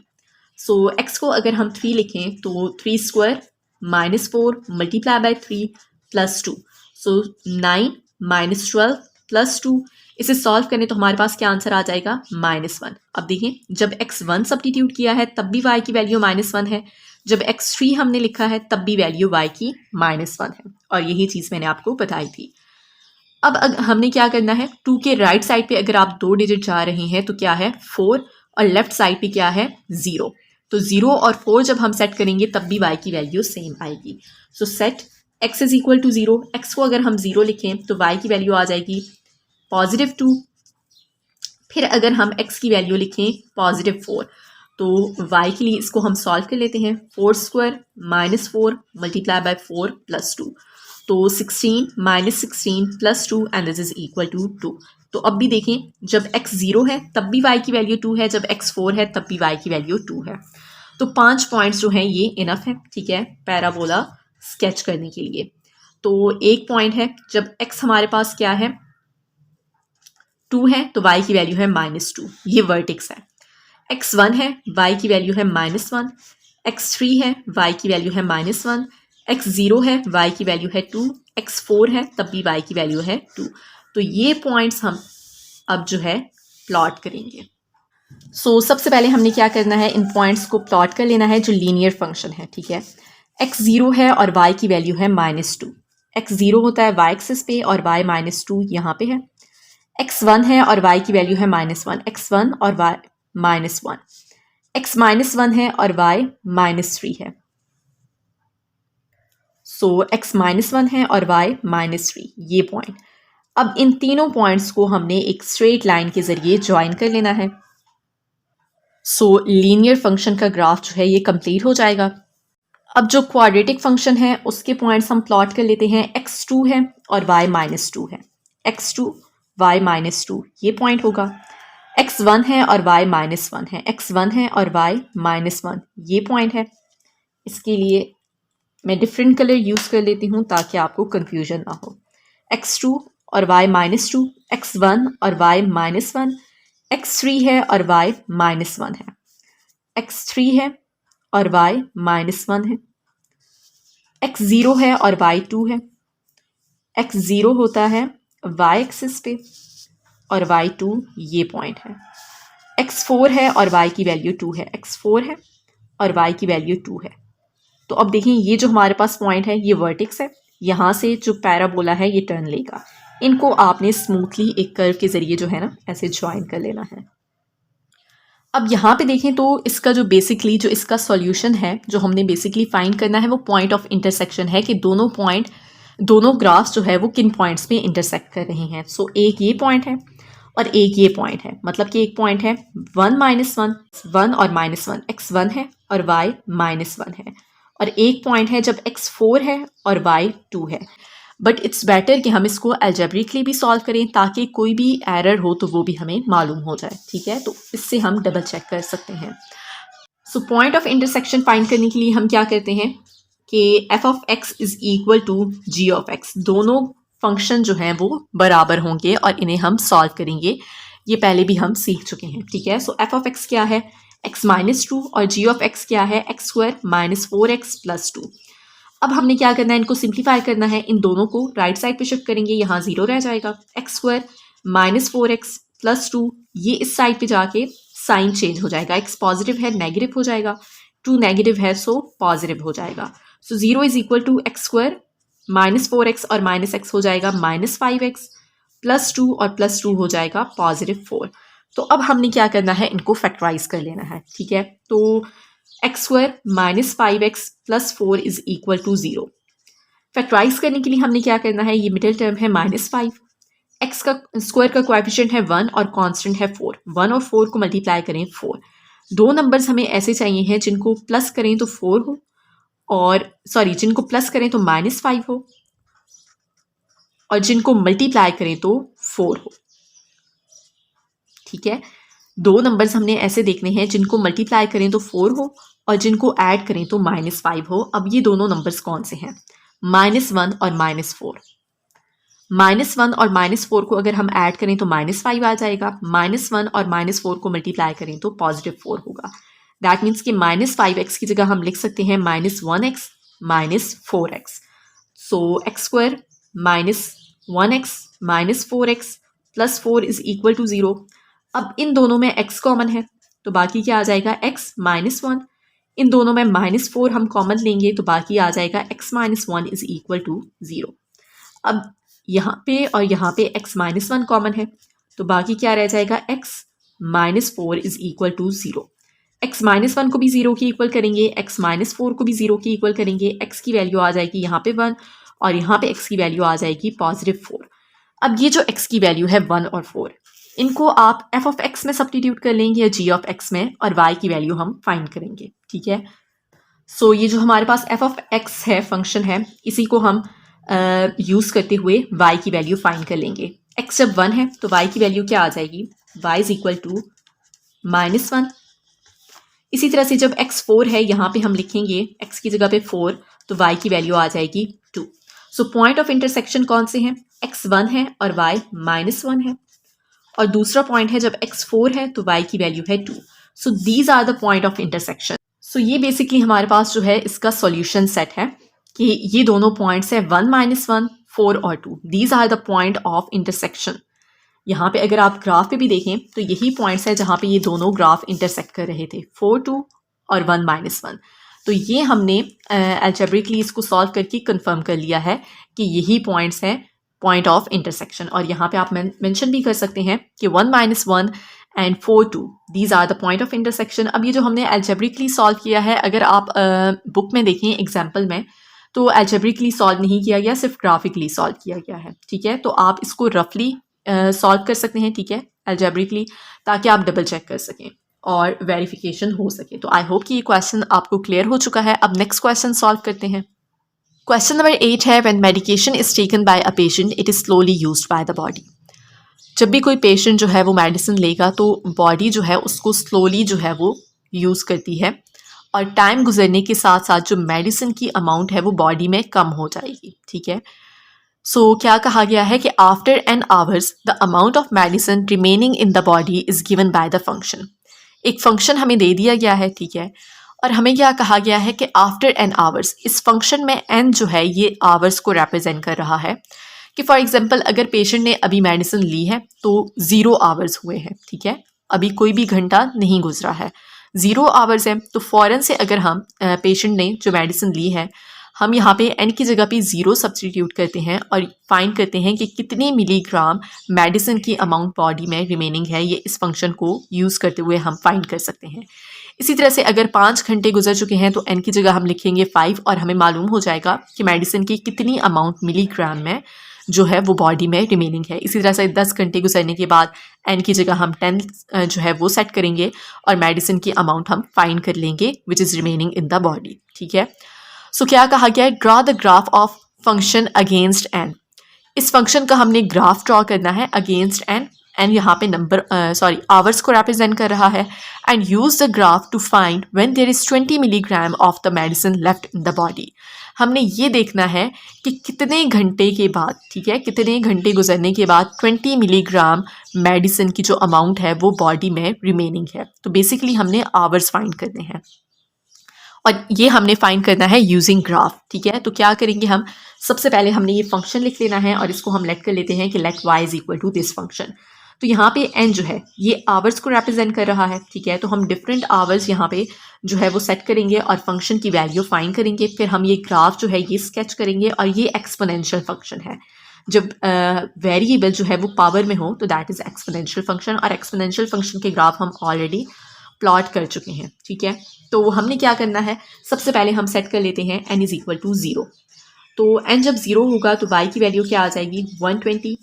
So x को अगर हम 3 लिखें तो 3 square -4 multiply by 3 plus 2, so 9 -12 plus 2। इसे सॉल्व करें तो हमारे पास क्या आंसर आ जाएगा -1। अब देखें जब x 1 सब्स्टिट्यूट किया है तब भी y की वैल्यू -1 है, जब x 3 हमने लिखा है तब भी वैल्यू y की -1 है, और यही चीज़ मैंने आपको बताई थी। अब हमने क्या करना है, 2 के राइट साइड पे अगर आप 2 डिजिट जा रहे हैं तो क्या है 4, और लेफ्ट साइड पे क्या है 0। तो 0 और 4 जब हम सेट करेंगे तब भी y की वैल्यू सेम आएगी। So set x is equal to 0, x को अगर हम 0 लिखें तो y की वैल्यू आ जाएगी +2। फिर अगर हम x की वैल्यू लिखें +4, तो y के लिए इसको हम सॉल्व कर लेते हैं। 4 स्क्वायर -4 मल्टीप्लाई बाय 4 प्लस 2, तो 16 -16 plus 2 and this is equal to 2। तो अब भी देखें जब x 0 है तब भी y की वैल्यू 2 है, जब x 4 है तब भी y की वैल्यू 2 है। तो 5 पॉइंट्स जो हैं ये इनफ है, ठीक है, पैराबोला स्केच करने के लिए। तो एक पॉइंट है जब x हमारे पास क्या है 2 है तो y की वैल्यू है -2, ये वर्टेक्स है। x 1 है y की वैल्यू है -1, x 3 है y की वैल्यू है -1, x 0 है y की वैल्यू है 2, x 4 है तब भी y की वैल्यू है 2। तो ये पॉइंट्स हम अब जो है प्लॉट करेंगे। सो सबसे पहले हमने क्या करना है, इन पॉइंट्स को प्लॉट कर लेना है जो लीनियर फंक्शन है, ठीक है। x 0 है और y की वैल्यू है -2, x 0 होता है y एक्सिस पे और y -2 यहाँ पे है। x 1 है और y की वैल्यू है -1, x 1 और y -1, x -1 है और y -3 है। सो x -1 है और y -3, ये पॉइंट। अब इन तीनों पॉइंट्स को हमने एक स्ट्रेट लाइन के जरिए ज्वाइन कर लेना है। सो लीनियर फंक्शन का ग्राफ जो है ये कंप्लीट हो जाएगा। अब जो क्वाड्रेटिक फंक्शन है उसके पॉइंट्स हम प्लॉट कर लेते हैं। x 2 है और y -2 है, x 2 y -2 ये पॉइंट होगा। x 1 है और y -1 है, x 1 है और y -1 ये पॉइंट है। इसके लिए मैं डिफरेंट कलर यूज़ कर लेती हूँ ताकि आपको कंफ्यूजन ना हो। x 2 और y -2, x 1 और y -1, x3 है और y -1 है, x3 है और y -1 है, x0 है और y2 है, x0 होता है y एक्सिस पे और y2 ये पॉइंट है, x4 है और y की वैल्यू 2 है, x4 है और y की वैल्यू 2 है। तो अब देखें ये जो हमारे पास पॉइंट है ये वर्टेक्स है, यहाँ से जो पैराबोला है ये टर्न लेगा। इनको आपने स्मूथली एक कर्व के ज़रिए जो है ना ऐसे ज्वाइन कर लेना है। अब यहाँ पे देखें तो इसका जो बेसिकली जो इसका सॉल्यूशन है जो हमने बेसिकली फाइंड करना है वो पॉइंट ऑफ इंटरसेक्शन है कि दोनों ग्राफ्स जो है वो किन पॉइंट्स पे इंटरसेक्ट कर रहे हैं। सो एक ये पॉइंट है और एक ये पॉइंट है, मतलब कि एक पॉइंट है 1 -1 1 और -1 x1 है और y -1 है, और एक पॉइंट है जब x4 है और y 2 है। बट इट्स बेटर कि हम इसको अलजेब्रिकली भी सॉल्व करें ताकि कोई भी एरर हो तो वो भी हमें मालूम हो जाए, ठीक है। तो इससे हम डबल चेक कर सकते हैं। So point of intersection find करने के लिए हम क्या करते हैं कि f of x is equal to g of x, दोनों फंक्शन जो हैं वो बराबर होंगे और इन्हें हम सॉल्व करेंगे। ये पहले भी हम सीख चुके हैं, ठीक है। सो f ऑफ x क्या है x -2 और g ऑफ x क्या है x² -4x + 2। अब हमने क्या करना है, इनको सिंप्लीफाई करना है, इन दोनों को राइट साइड पे शिफ्ट करेंगे, यहाँ 0 रह जाएगा, x² -4x + 2, ये इस साइड पे जाके साइन चेंज हो जाएगा, x पॉजिटिव है नेगेटिव हो जाएगा, 2 नेगेटिव है सो पॉजिटिव हो जाएगा। सो 0 is equal to x² -4x और -x हो जाएगा -5x + 2 और +2 हो जाएगा +4। तो अब हमने क्या करना है, इनको फैक्टराइज कर लेना है, ठीक है। तो x² -5x + 4 is equal to 0। Factorise करने के लिए हमने क्या करना है, ये मिडिल टर्म है -5, x का स्क्वायर का कोएफिशिएंट है 1 और कांस्टेंट है 4, 1 और 4 को मल्टीप्लाई करें 4। दो नंबर्स हमें ऐसे चाहिए हैं जिनको प्लस करें तो 4 हो, और जिनको प्लस करें तो -5 हो और जिनको मल्टीप्लाई करें तो 4 हो, ठीक है। दो नंबर्स हमने ऐसे देखने हैं जिनको मल्टीप्लाई करें तो 4 हो और जिनको ऐड करें तो -5 हो। अब ये दोनों नंबर्स कौन से हैं, -1 और -4। -1 और -4 को अगर हम ऐड करें तो -5 आ जाएगा, -1 और -4 को मल्टीप्लाई करें तो +4 होगा। दैट मीन्स कि -5x की जगह हम लिख सकते हैं -1x -4x। So x² -1x -4x + 4 is equal to 0। अब इन दोनों में x कॉमन है तो बाकी क्या आ जाएगा, x -1। इन दोनों में -4 हम कॉमन लेंगे तो बाकी आ जाएगा x -1 इज इक्वल टू 0। अब यहाँ पे और यहाँ पे x -1 कॉमन है तो बाकी क्या रह जाएगा, x -4 is equal to 0। x -1 को भी 0 की इक्वल करेंगे, x -4 को भी 0 की इक्वल करेंगे, x की वैल्यू आ जाएगी यहाँ पे 1 और यहाँ पे x की वैल्यू आ जाएगी +4। अब ये जो x की वैल्यू है 1 और 4, इनको आप f ऑफ x में सब्स्टिट्यूट कर लेंगे या g ऑफ x में, और y की वैल्यू हम फाइंड करेंगे, ठीक है। सो ये जो हमारे पास f ऑफ x है फंक्शन है, इसी को हम यूज़ करते हुए y की वैल्यू फाइंड कर लेंगे। x जब 1 है तो y की वैल्यू क्या आ जाएगी, y इज इक्वल टू -1। इसी तरह से जब x 4 है यहाँ पे हम लिखेंगे x की जगह पे 4 तो y की वैल्यू आ जाएगी 2। सो पॉइंट ऑफ इंटरसेक्शन कौन से हैं, x 1 है और y -1 है, और दूसरा पॉइंट है जब x 4 है तो y की वैल्यू है 2। So these are the point of intersection. So ये बेसिकली हमारे पास जो है इसका सॉल्यूशन सेट है कि ये दोनों पॉइंट्स हैं 1 -1 4 और 2, these are the point of intersection. यहाँ पे अगर आप ग्राफ पे भी देखें तो यही पॉइंट्स है जहाँ पे ये दोनों ग्राफ इंटरसेक्ट कर रहे थे, 4 2 और 1 -1। तो ये हमने अलजेब्रिकली इसको सॉल्व करके कंफर्म कर लिया है कि यही पॉइंट्स हैं पॉइंट ऑफ इंटरसेक्शन। और यहाँ पे आप मेंशन भी कर सकते हैं कि 1 -1 and 4 2 these are the point of intersection. अब ये जो हमने अलजेब्रिकली सॉल्व किया है, अगर आप बुक में देखें एग्जाम्पल में तो अलजेब्रिकली सॉल्व नहीं किया गया, सिर्फ ग्राफिकली सॉल्व किया गया है, ठीक है। तो आप इसको रफली सॉल्व कर सकते हैं, ठीक है, अलजेब्रिकली, ताकि आप डबल चेक कर सकें और वेरिफिकेशन हो सके। तो आई होप कि ये क्वेश्चन आपको क्लियर हो चुका है। अब नेक्स्ट क्वेश्चन सॉल्व करते हैं। क्वेश्चन नंबर 8 है, when medication is taken by a patient it is slowly used by the body. जब भी कोई पेशेंट जो है वो मेडिसिन लेगा तो बॉडी जो है उसको स्लोली जो है वो यूज़ करती है, और टाइम गुजरने के साथ साथ जो मेडिसिन की अमाउंट है वो बॉडी में कम हो जाएगी, ठीक है। सो क्या कहा गया है कि after an hours the amount of medicine remaining in the body is given by the function. एक फंक्शन हमें दे दिया गया है, ठीक है, और हमें क्या कहा गया है कि आफ्टर एन आवर्स, इस फंक्शन में एन जो है ये आवर्स को रिप्रेजेंट कर रहा है। कि फॉर एग्जांपल अगर पेशेंट ने अभी मेडिसिन ली है तो 0 आवर्स हुए हैं, ठीक है, अभी कोई भी घंटा नहीं गुजरा है, 0 आवर्स है, तो फ़ौरन से अगर हम पेशेंट ने जो मेडिसिन ली है हम यहाँ पे एन की जगह पे 0 सब्सटीट्यूट करते हैं और फाइंड करते हैं कि कितने मिलीग्राम मेडिसिन की अमाउंट बॉडी में रिमेनिंग है। ये इस फंक्शन को यूज़ करते हुए हम फाइंड कर सकते हैं। इसी तरह से अगर 5 घंटे गुजर चुके हैं तो एन की जगह हम लिखेंगे 5 और हमें मालूम हो जाएगा कि मेडिसिन की कितनी अमाउंट मिलीग्राम में जो है वो बॉडी में रिमेनिंग है। इसी तरह से 10 घंटे गुजरने के बाद एन की जगह हम 10 जो है वो सेट करेंगे और मेडिसिन की अमाउंट हम फाइंड कर लेंगे which is remaining in the body, ठीक है। सो क्या कहा गया है, draw the graph of function against an. इस फंक्शन का हमने ग्राफ ड्रॉ करना है अगेंस्ट एन। एन यहाँ पे नंबर आवर्स को रिप्रेजेंट कर रहा है। And use the graph to find when there is 20 milligram of the medicine left in the body. हमने ये देखना है कि कितने घंटे के बाद, ठीक है, कितने घंटे गुजरने के बाद 20 मिलीग्राम मेडिसिन की जो अमाउंट है वो बॉडी में रिमेनिंग है। तो बेसिकली हमने आवर्स फाइंड करने हैं और ये हमने फाइंड करना है यूजिंग ग्राफ, ठीक है। तो क्या करेंगे हम, सबसे पहले हमने ये फंक्शन लिख लेना है और इसको हम लेट कर लेते हैं कि let y is equal to this function. तो यहाँ पे n जो है ये आवर्स को रिप्रेजेंट कर रहा है, ठीक है। तो हम डिफरेंट आवर्स यहाँ पे जो है वो सेट करेंगे और फंक्शन की वैल्यू फाइंड करेंगे। फिर हम ये ग्राफ जो है ये स्केच करेंगे और ये एक्सपोनेंशियल फंक्शन है। जब वेरिएबल जो है वो पावर में हो तो दैट इज एक्सपोनेंशियल फंक्शन, और एक्सपोनेंशियल फंक्शन के ग्राफ हम ऑलरेडी प्लॉट कर चुके हैं, ठीक है। तो हमने क्या करना है, सबसे पहले हम सेट कर लेते हैं n इज इक्वल टू 0। तो n जब 0 होगा तो y की वैल्यू क्या आ जाएगी, 120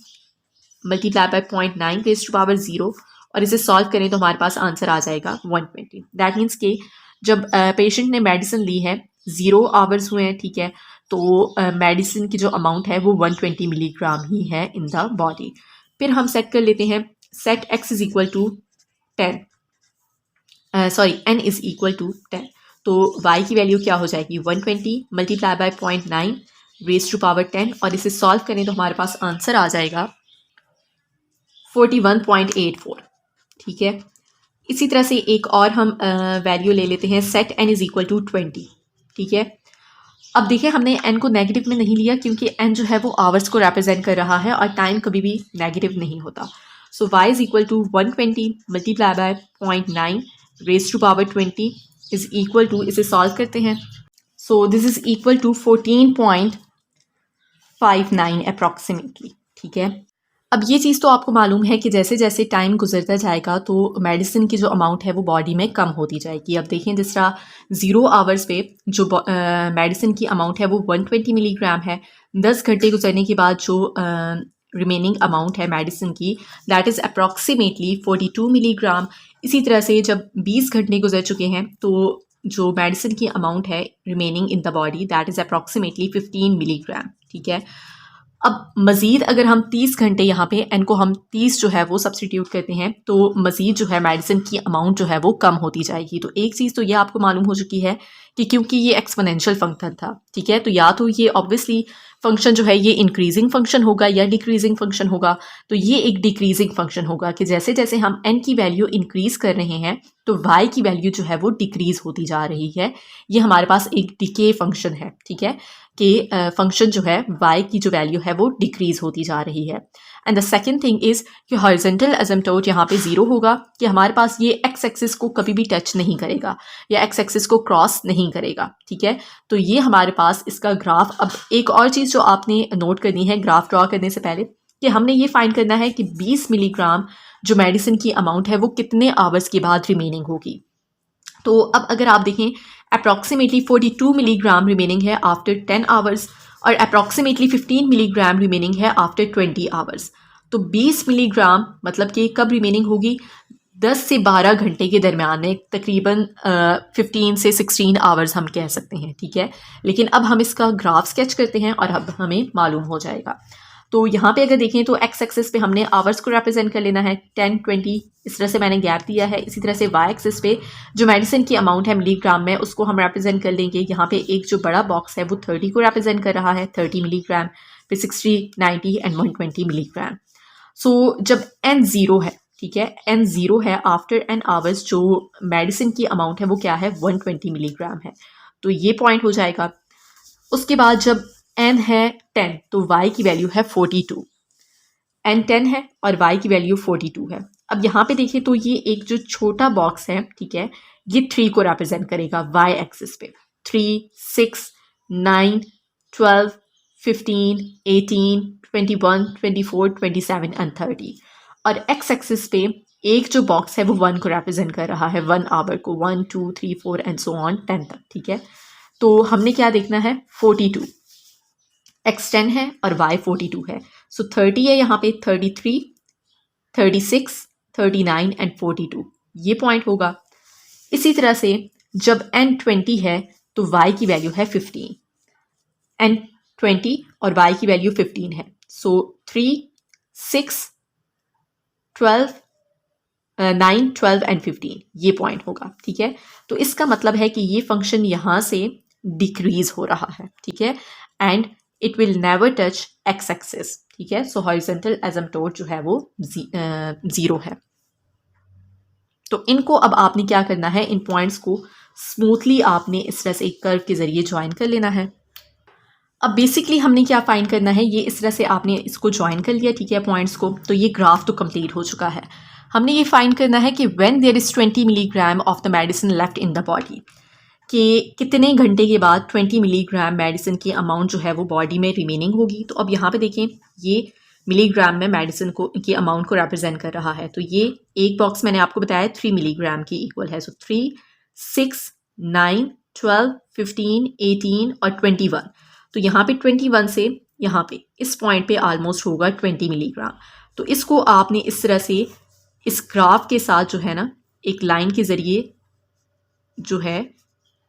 multiply by 0.9 raise to power 0, और इसे सॉल्व करें तो हमारे पास आंसर आ जाएगा 120। दैट मीन्स कि जब पेशेंट ने मेडिसिन ली है 0 आवर्स हुए हैं, ठीक है, तो मेडिसिन की जो अमाउंट है वो 120 मिलीग्राम ही है इन द बॉडी। फिर हम सेट कर लेते हैं set x is equal to 10, n is equal to 10। तो y की वैल्यू क्या हो जाएगी, 120 multiply by 0.9 raise to power 10, और इसे सॉल्व करें तो हमारे पास आंसर आ जाएगा 41.84, ठीक है। इसी तरह से एक और हम वैल्यू ले लेते हैं, set n is equal to 20, ठीक है। अब देखिए हमने n को नेगेटिव में नहीं लिया क्योंकि n जो है वो आवर्स को रिप्रेजेंट कर रहा है और टाइम कभी भी नेगेटिव नहीं होता। So y is equal to 120 multiply by 0.9 raise to power 20 is equal to, इसे सॉल्व करते हैं, so this is equal to 14.59 approximately, ठीक है। अब ये चीज़ तो आपको मालूम है कि जैसे जैसे टाइम गुजरता जाएगा तो मेडिसिन की जो अमाउंट है वो बॉडी में कम होती जाएगी। अब देखें जिस तरह 0 आवर्स पे जो मेडिसिन की अमाउंट है वो 120 मिलीग्राम है, 10 घंटे गुजरने के बाद जो रिमेनिंग अमाउंट है मेडिसिन की दैट इज़ अप्रॉक्सीमेटली 42 मिलीग्राम। इसी तरह से जब 20 घंटे गुजर चुके हैं तो जो मेडिसिन की अमाउंट है remaining in the body that is approximately 15 milligram, ठीक है। अब मज़ीद अगर हम 30 घंटे यहाँ पे n को हम 30 जो है वो सब्सटीट्यूट करते हैं तो मज़ीद जो है मेडिसिन की अमाउंट जो है वो कम होती जाएगी। तो एक चीज़ तो ये आपको मालूम हो चुकी है कि क्योंकि ये एक्सपोनेंशियल फंक्शन था, ठीक है, तो या तो ये ऑब्वियसली फंक्शन जो है ये इंक्रीजिंग फंक्शन होगा या डिक्रीजिंग फंक्शन होगा। तो ये एक डिक्रीजिंग फंक्शन होगा कि जैसे जैसे हम n की वैल्यू इंक्रीज़ कर रहे हैं तो y की वैल्यू जो है वो डिक्रीज़ होती जा रही है। ये हमारे पास एक डिके फंक्शन है, ठीक है, कि फंक्शन जो है y की जो वैल्यू है वो डिक्रीज़ होती जा रही है। And the second thing is कि हॉरिजॉन्टल एसिम्पटोट यहाँ पे 0 होगा कि हमारे पास ये x एक्सिस को कभी भी टच नहीं करेगा या x एक्सिस को क्रॉस नहीं करेगा, ठीक है। तो ये हमारे पास इसका ग्राफ। अब एक और चीज़ जो आपने नोट करनी है ग्राफ ड्रॉ करने से पहले कि हमने ये फाइंड करना है कि 20 मिलीग्राम जो मेडिसिन की अमाउंट है वो कितने आवर्स के बाद रिमेनिंग होगी। तो अब अगर आप देखें अप्रॉक्सीमेटली 42 मिलीग्राम रिमेनिंग है आफ्टर 10 आवर्स और अप्रॉक्सीमेटली 15 मिलीग्राम रिमेनिंग है आफ्टर 20 आवर्स। तो 20 मिलीग्राम मतलब कि कब रिमेनिंग होगी, 10 से 12 घंटे के दरमियान में, तकरीबन 15 से 16 आवर्स हम कह सकते हैं, ठीक है। लेकिन अब हम इसका ग्राफ स्केच करते हैं और अब हमें मालूम हो जाएगा। तो यहाँ पे अगर देखें तो एक्स एक्सिस पे हमने आवर्स को रिप्रेजेंट कर लेना है 10, 20, इस तरह से मैंने गैप दिया है। इसी तरह से वाई एक्सिस पे जो मेडिसिन की अमाउंट है मिलीग्राम में उसको हम रिप्रेजेंट कर लेंगे। यहाँ पे एक जो बड़ा बॉक्स है वो 30 को रिप्रेजेंट कर रहा है, 30 मिलीग्राम। फिर 60, 90 एंड 120 मिलीग्राम। सो जब n ज़ीरो है, ठीक है, n ज़ीरो है, आफ्टर n आवर्स जो मेडिसिन की अमाउंट है वो क्या है, 120 मिलीग्राम है, तो ये पॉइंट हो जाएगा। उसके बाद जब n है 10 तो y की वैल्यू है 42, n 10 है और y की वैल्यू 42 है। अब यहाँ पे देखिए तो ये एक जो छोटा बॉक्स है, ठीक है, ये 3 को रिप्रेजेंट करेगा y एक्सिस पे, 3, 6, 9, 12, 15, 18, 21, 24, 27 एंड 30। और x एक्सिस पे एक जो बॉक्स है वो 1 को रिप्रेजेंट कर रहा है, 1 आवर को, 1, 2, 3, 4 एंड सो ऑन 10 तक, ठीक है। तो हमने क्या देखना है, 42, x 10 है और y 42 है, सो 30 है यहाँ पे, 33, 36, 39 एंड 42, ये पॉइंट होगा। इसी तरह से जब n 20 है तो y की वैल्यू है 15, n 20 और y की वैल्यू 15 है, सो 3, 6, 12, 9, 12 एंड 15, ये पॉइंट होगा, ठीक है। तो इसका मतलब है कि ये फंक्शन यहाँ से डिक्रीज हो रहा है, ठीक है, and it will never touch x axis, ठीक है। सो हॉरिजॉन्टल एसिम्पटोट जो है वो ज़ीरो है। तो इनको अब आपने क्या करना है, इन पॉइंट्स को स्मूथली आपने इस तरह से एक कर्व के ज़रिए ज्वाइन कर लेना है। अब बेसिकली हमने क्या फाइंड करना है, ये इस तरह से आपने इसको ज्वाइन कर लिया, ठीक है, पॉइंट्स को, तो ये ग्राफ तो कंप्लीट हो चुका है। हमने ये फाइंड करना है कि when there is 20 milligram of the medicine left in the body, कि कितने घंटे के बाद 20 मिलीग्राम मेडिसिन की अमाउंट जो है वो बॉडी में रिमेनिंग होगी। तो अब यहाँ पे देखें, ये मिलीग्राम में मेडिसिन को की अमाउंट को रिप्रेजेंट कर रहा है, तो ये एक बॉक्स मैंने आपको बताया 3 मिलीग्राम की इक्वल है, सो 3, 6, 9, 12, 15, 18 और 21। तो यहाँ पे 21 से यहाँ पे इस पॉइंट पे ऑलमोस्ट होगा 20 मिलीग्राम। तो इसको आपने इस तरह से इस ग्राफ के साथ जो है ना, एक लाइन के ज़रिए जो है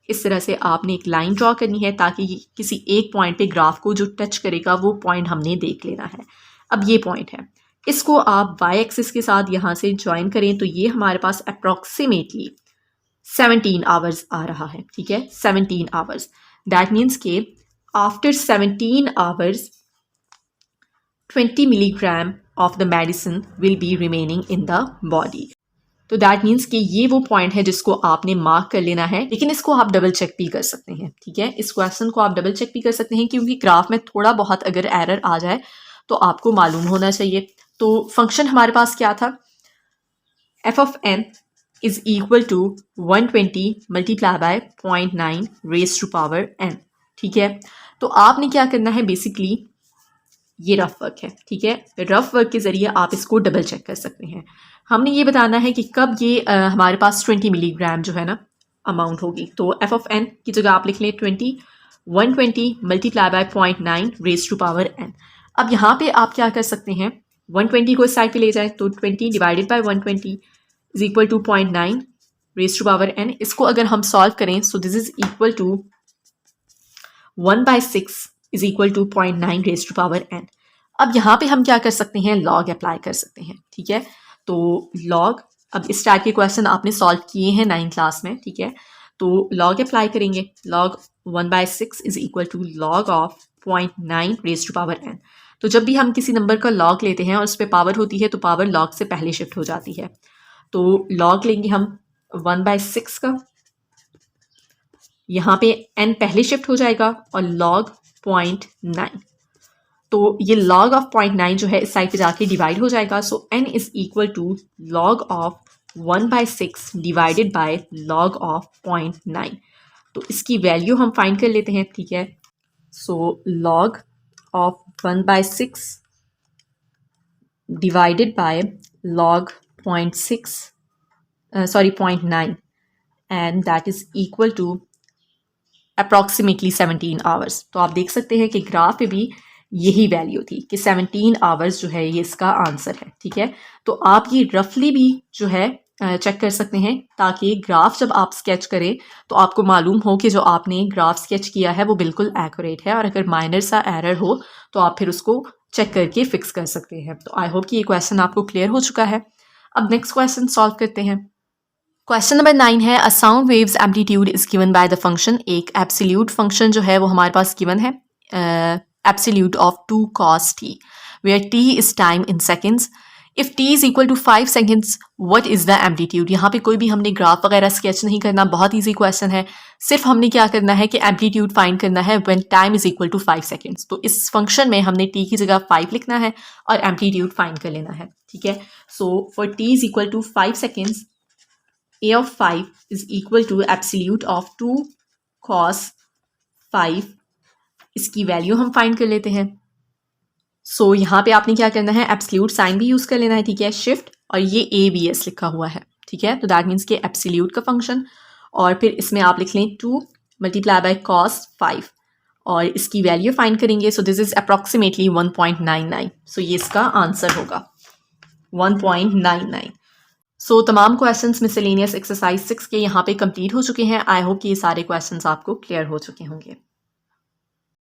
इस तरह से आपने एक लाइन ड्रॉ करनी है, ताकि किसी एक पॉइंट पे ग्राफ को जो टच करेगा वो पॉइंट हमने देख लेना है। अब ये पॉइंट है, इसको आप वाई एक्सिस के साथ यहाँ से ज्वाइन करें तो ये हमारे पास अप्रॉक्सीमेटली 17 आवर्स आ रहा है, ठीक है, 17 आवर्स। दैट मीन्स के after 17 hours 20 milligram of the medicine will be remaining in the body. तो दैट मीन्स कि ये वो पॉइंट है जिसको आपने मार्क कर लेना है, लेकिन इसको आप डबल चेक भी कर सकते हैं, ठीक है, इस क्वेश्चन को आप डबल चेक भी कर सकते हैं, क्योंकि ग्राफ में थोड़ा बहुत अगर एरर आ जाए तो आपको मालूम होना चाहिए। तो फंक्शन हमारे पास क्या था, F of N is equal to 120 multiply by 0.9 raise to power N, ठीक है। तो आपने क्या करना है, बेसिकली ये रफ वर्क है, ठीक है, रफ वर्क के ज़रिए आप इसको डबल चेक कर सकते हैं। हमने ये बताना है कि कब ये हमारे पास 20 मिलीग्राम जो है ना अमाउंट होगी। तो एफ ऑफ एन की जगह आप लिख लें 20, 120 multiply by 0.9 raise to power N. अब यहाँ पे आप क्या कर सकते हैं, 120 को इस साइड पे ले जाए तो 20 divided by 120 is equal to 0.9 raise to power N. इसको अगर हम सॉल्व करें, so this is equal to 1/6 is equal to 0.9 raise to power N. अब यहाँ पे हम क्या कर सकते हैं, लॉग अप्लाई कर सकते हैं, ठीक है। तो लॉग, अब इस टाइप के क्वेश्चन आपने सॉल्व किए हैं 9th क्लास में, ठीक है, तो लॉग अप्लाई करेंगे, log 1/6 is equal to log of 0.9 raise to power N. तो जब भी हम किसी नंबर का लॉग लेते हैं और उस पर पावर होती है तो पावर लॉग से पहले शिफ्ट हो जाती है। तो लॉग लेंगे हम 1/6 का, यहाँ पे n पहले शिफ्ट हो जाएगा और लॉग 0.9, तो ये log ऑफ 0.9 जो है इस साइड पे जाके डिवाइड हो जाएगा। So n is equal to log of 1/6 divided by log of 0.9। तो इसकी वैल्यू हम फाइंड कर लेते हैं, ठीक है। So log of 1/6 divided by log 0.9 and that is equal to approximately 17 hours. तो आप देख सकते हैं कि ग्राफ पे भी यही वैल्यू थी कि 17 आवर्स जो है ये इसका आंसर है, ठीक है। तो आप ये रफली भी जो है चेक कर सकते हैं, ताकि ग्राफ जब आप स्केच करें तो आपको मालूम हो कि जो आपने ग्राफ स्केच किया है वो बिल्कुल एक्यूरेट है, और अगर माइनर सा एरर हो तो आप फिर उसको चेक करके फिक्स कर सकते हैं। तो आई होप कि ये क्वेश्चन आपको क्लियर हो चुका है। अब नेक्स्ट क्वेश्चन सॉल्व करते हैं। क्वेश्चन नंबर 9 है, a sound waves amplitude is given by the function. एक एब्सोल्यूट फंक्शन जो है वो हमारे पास गिवन है, absolute of 2 cos t, where t is time in seconds. If t is equal to 5 seconds, what is the amplitude? यहाँ पे कोई भी हमने ग्राफ वगैरह स्केच नहीं करना, बहुत ईजी क्वेश्चन है। सिर्फ हमने क्या करना है कि एम्पलीट्यूड फाइंड करना है when time is equal to 5 seconds. तो इस फंक्शन में हमने t की जगह 5 लिखना है और एम्पलीट्यूड फाइंड कर लेना है, ठीक है। So for t is equal to 5 seconds, a of 5 is equal to absolute of 2 cos 5, इसकी वैल्यू हम फाइंड कर लेते हैं। सो यहाँ पे आपने क्या करना है, एब्सोल्यूट साइन भी यूज़ कर लेना है, ठीक है, शिफ्ट, और ये ABS लिखा हुआ है, ठीक है। तो दैट मीन्स कि एब्सोल्यूट का फंक्शन, और फिर इसमें आप लिख लें 2 मल्टीप्लाई बाय cos 5 और इसकी वैल्यू फाइंड करेंगे। सो दिस इज अप्रॉक्सीमेटली 1.99। सो ये इसका आंसर होगा 1.99। सो तमाम क्वेश्चंस मिसलेनियस एक्सरसाइज 6 के यहाँ पे कंप्लीट हो चुके हैं। आई होप कि ये सारे क्वेश्चंस आपको क्लियर हो चुके होंगे।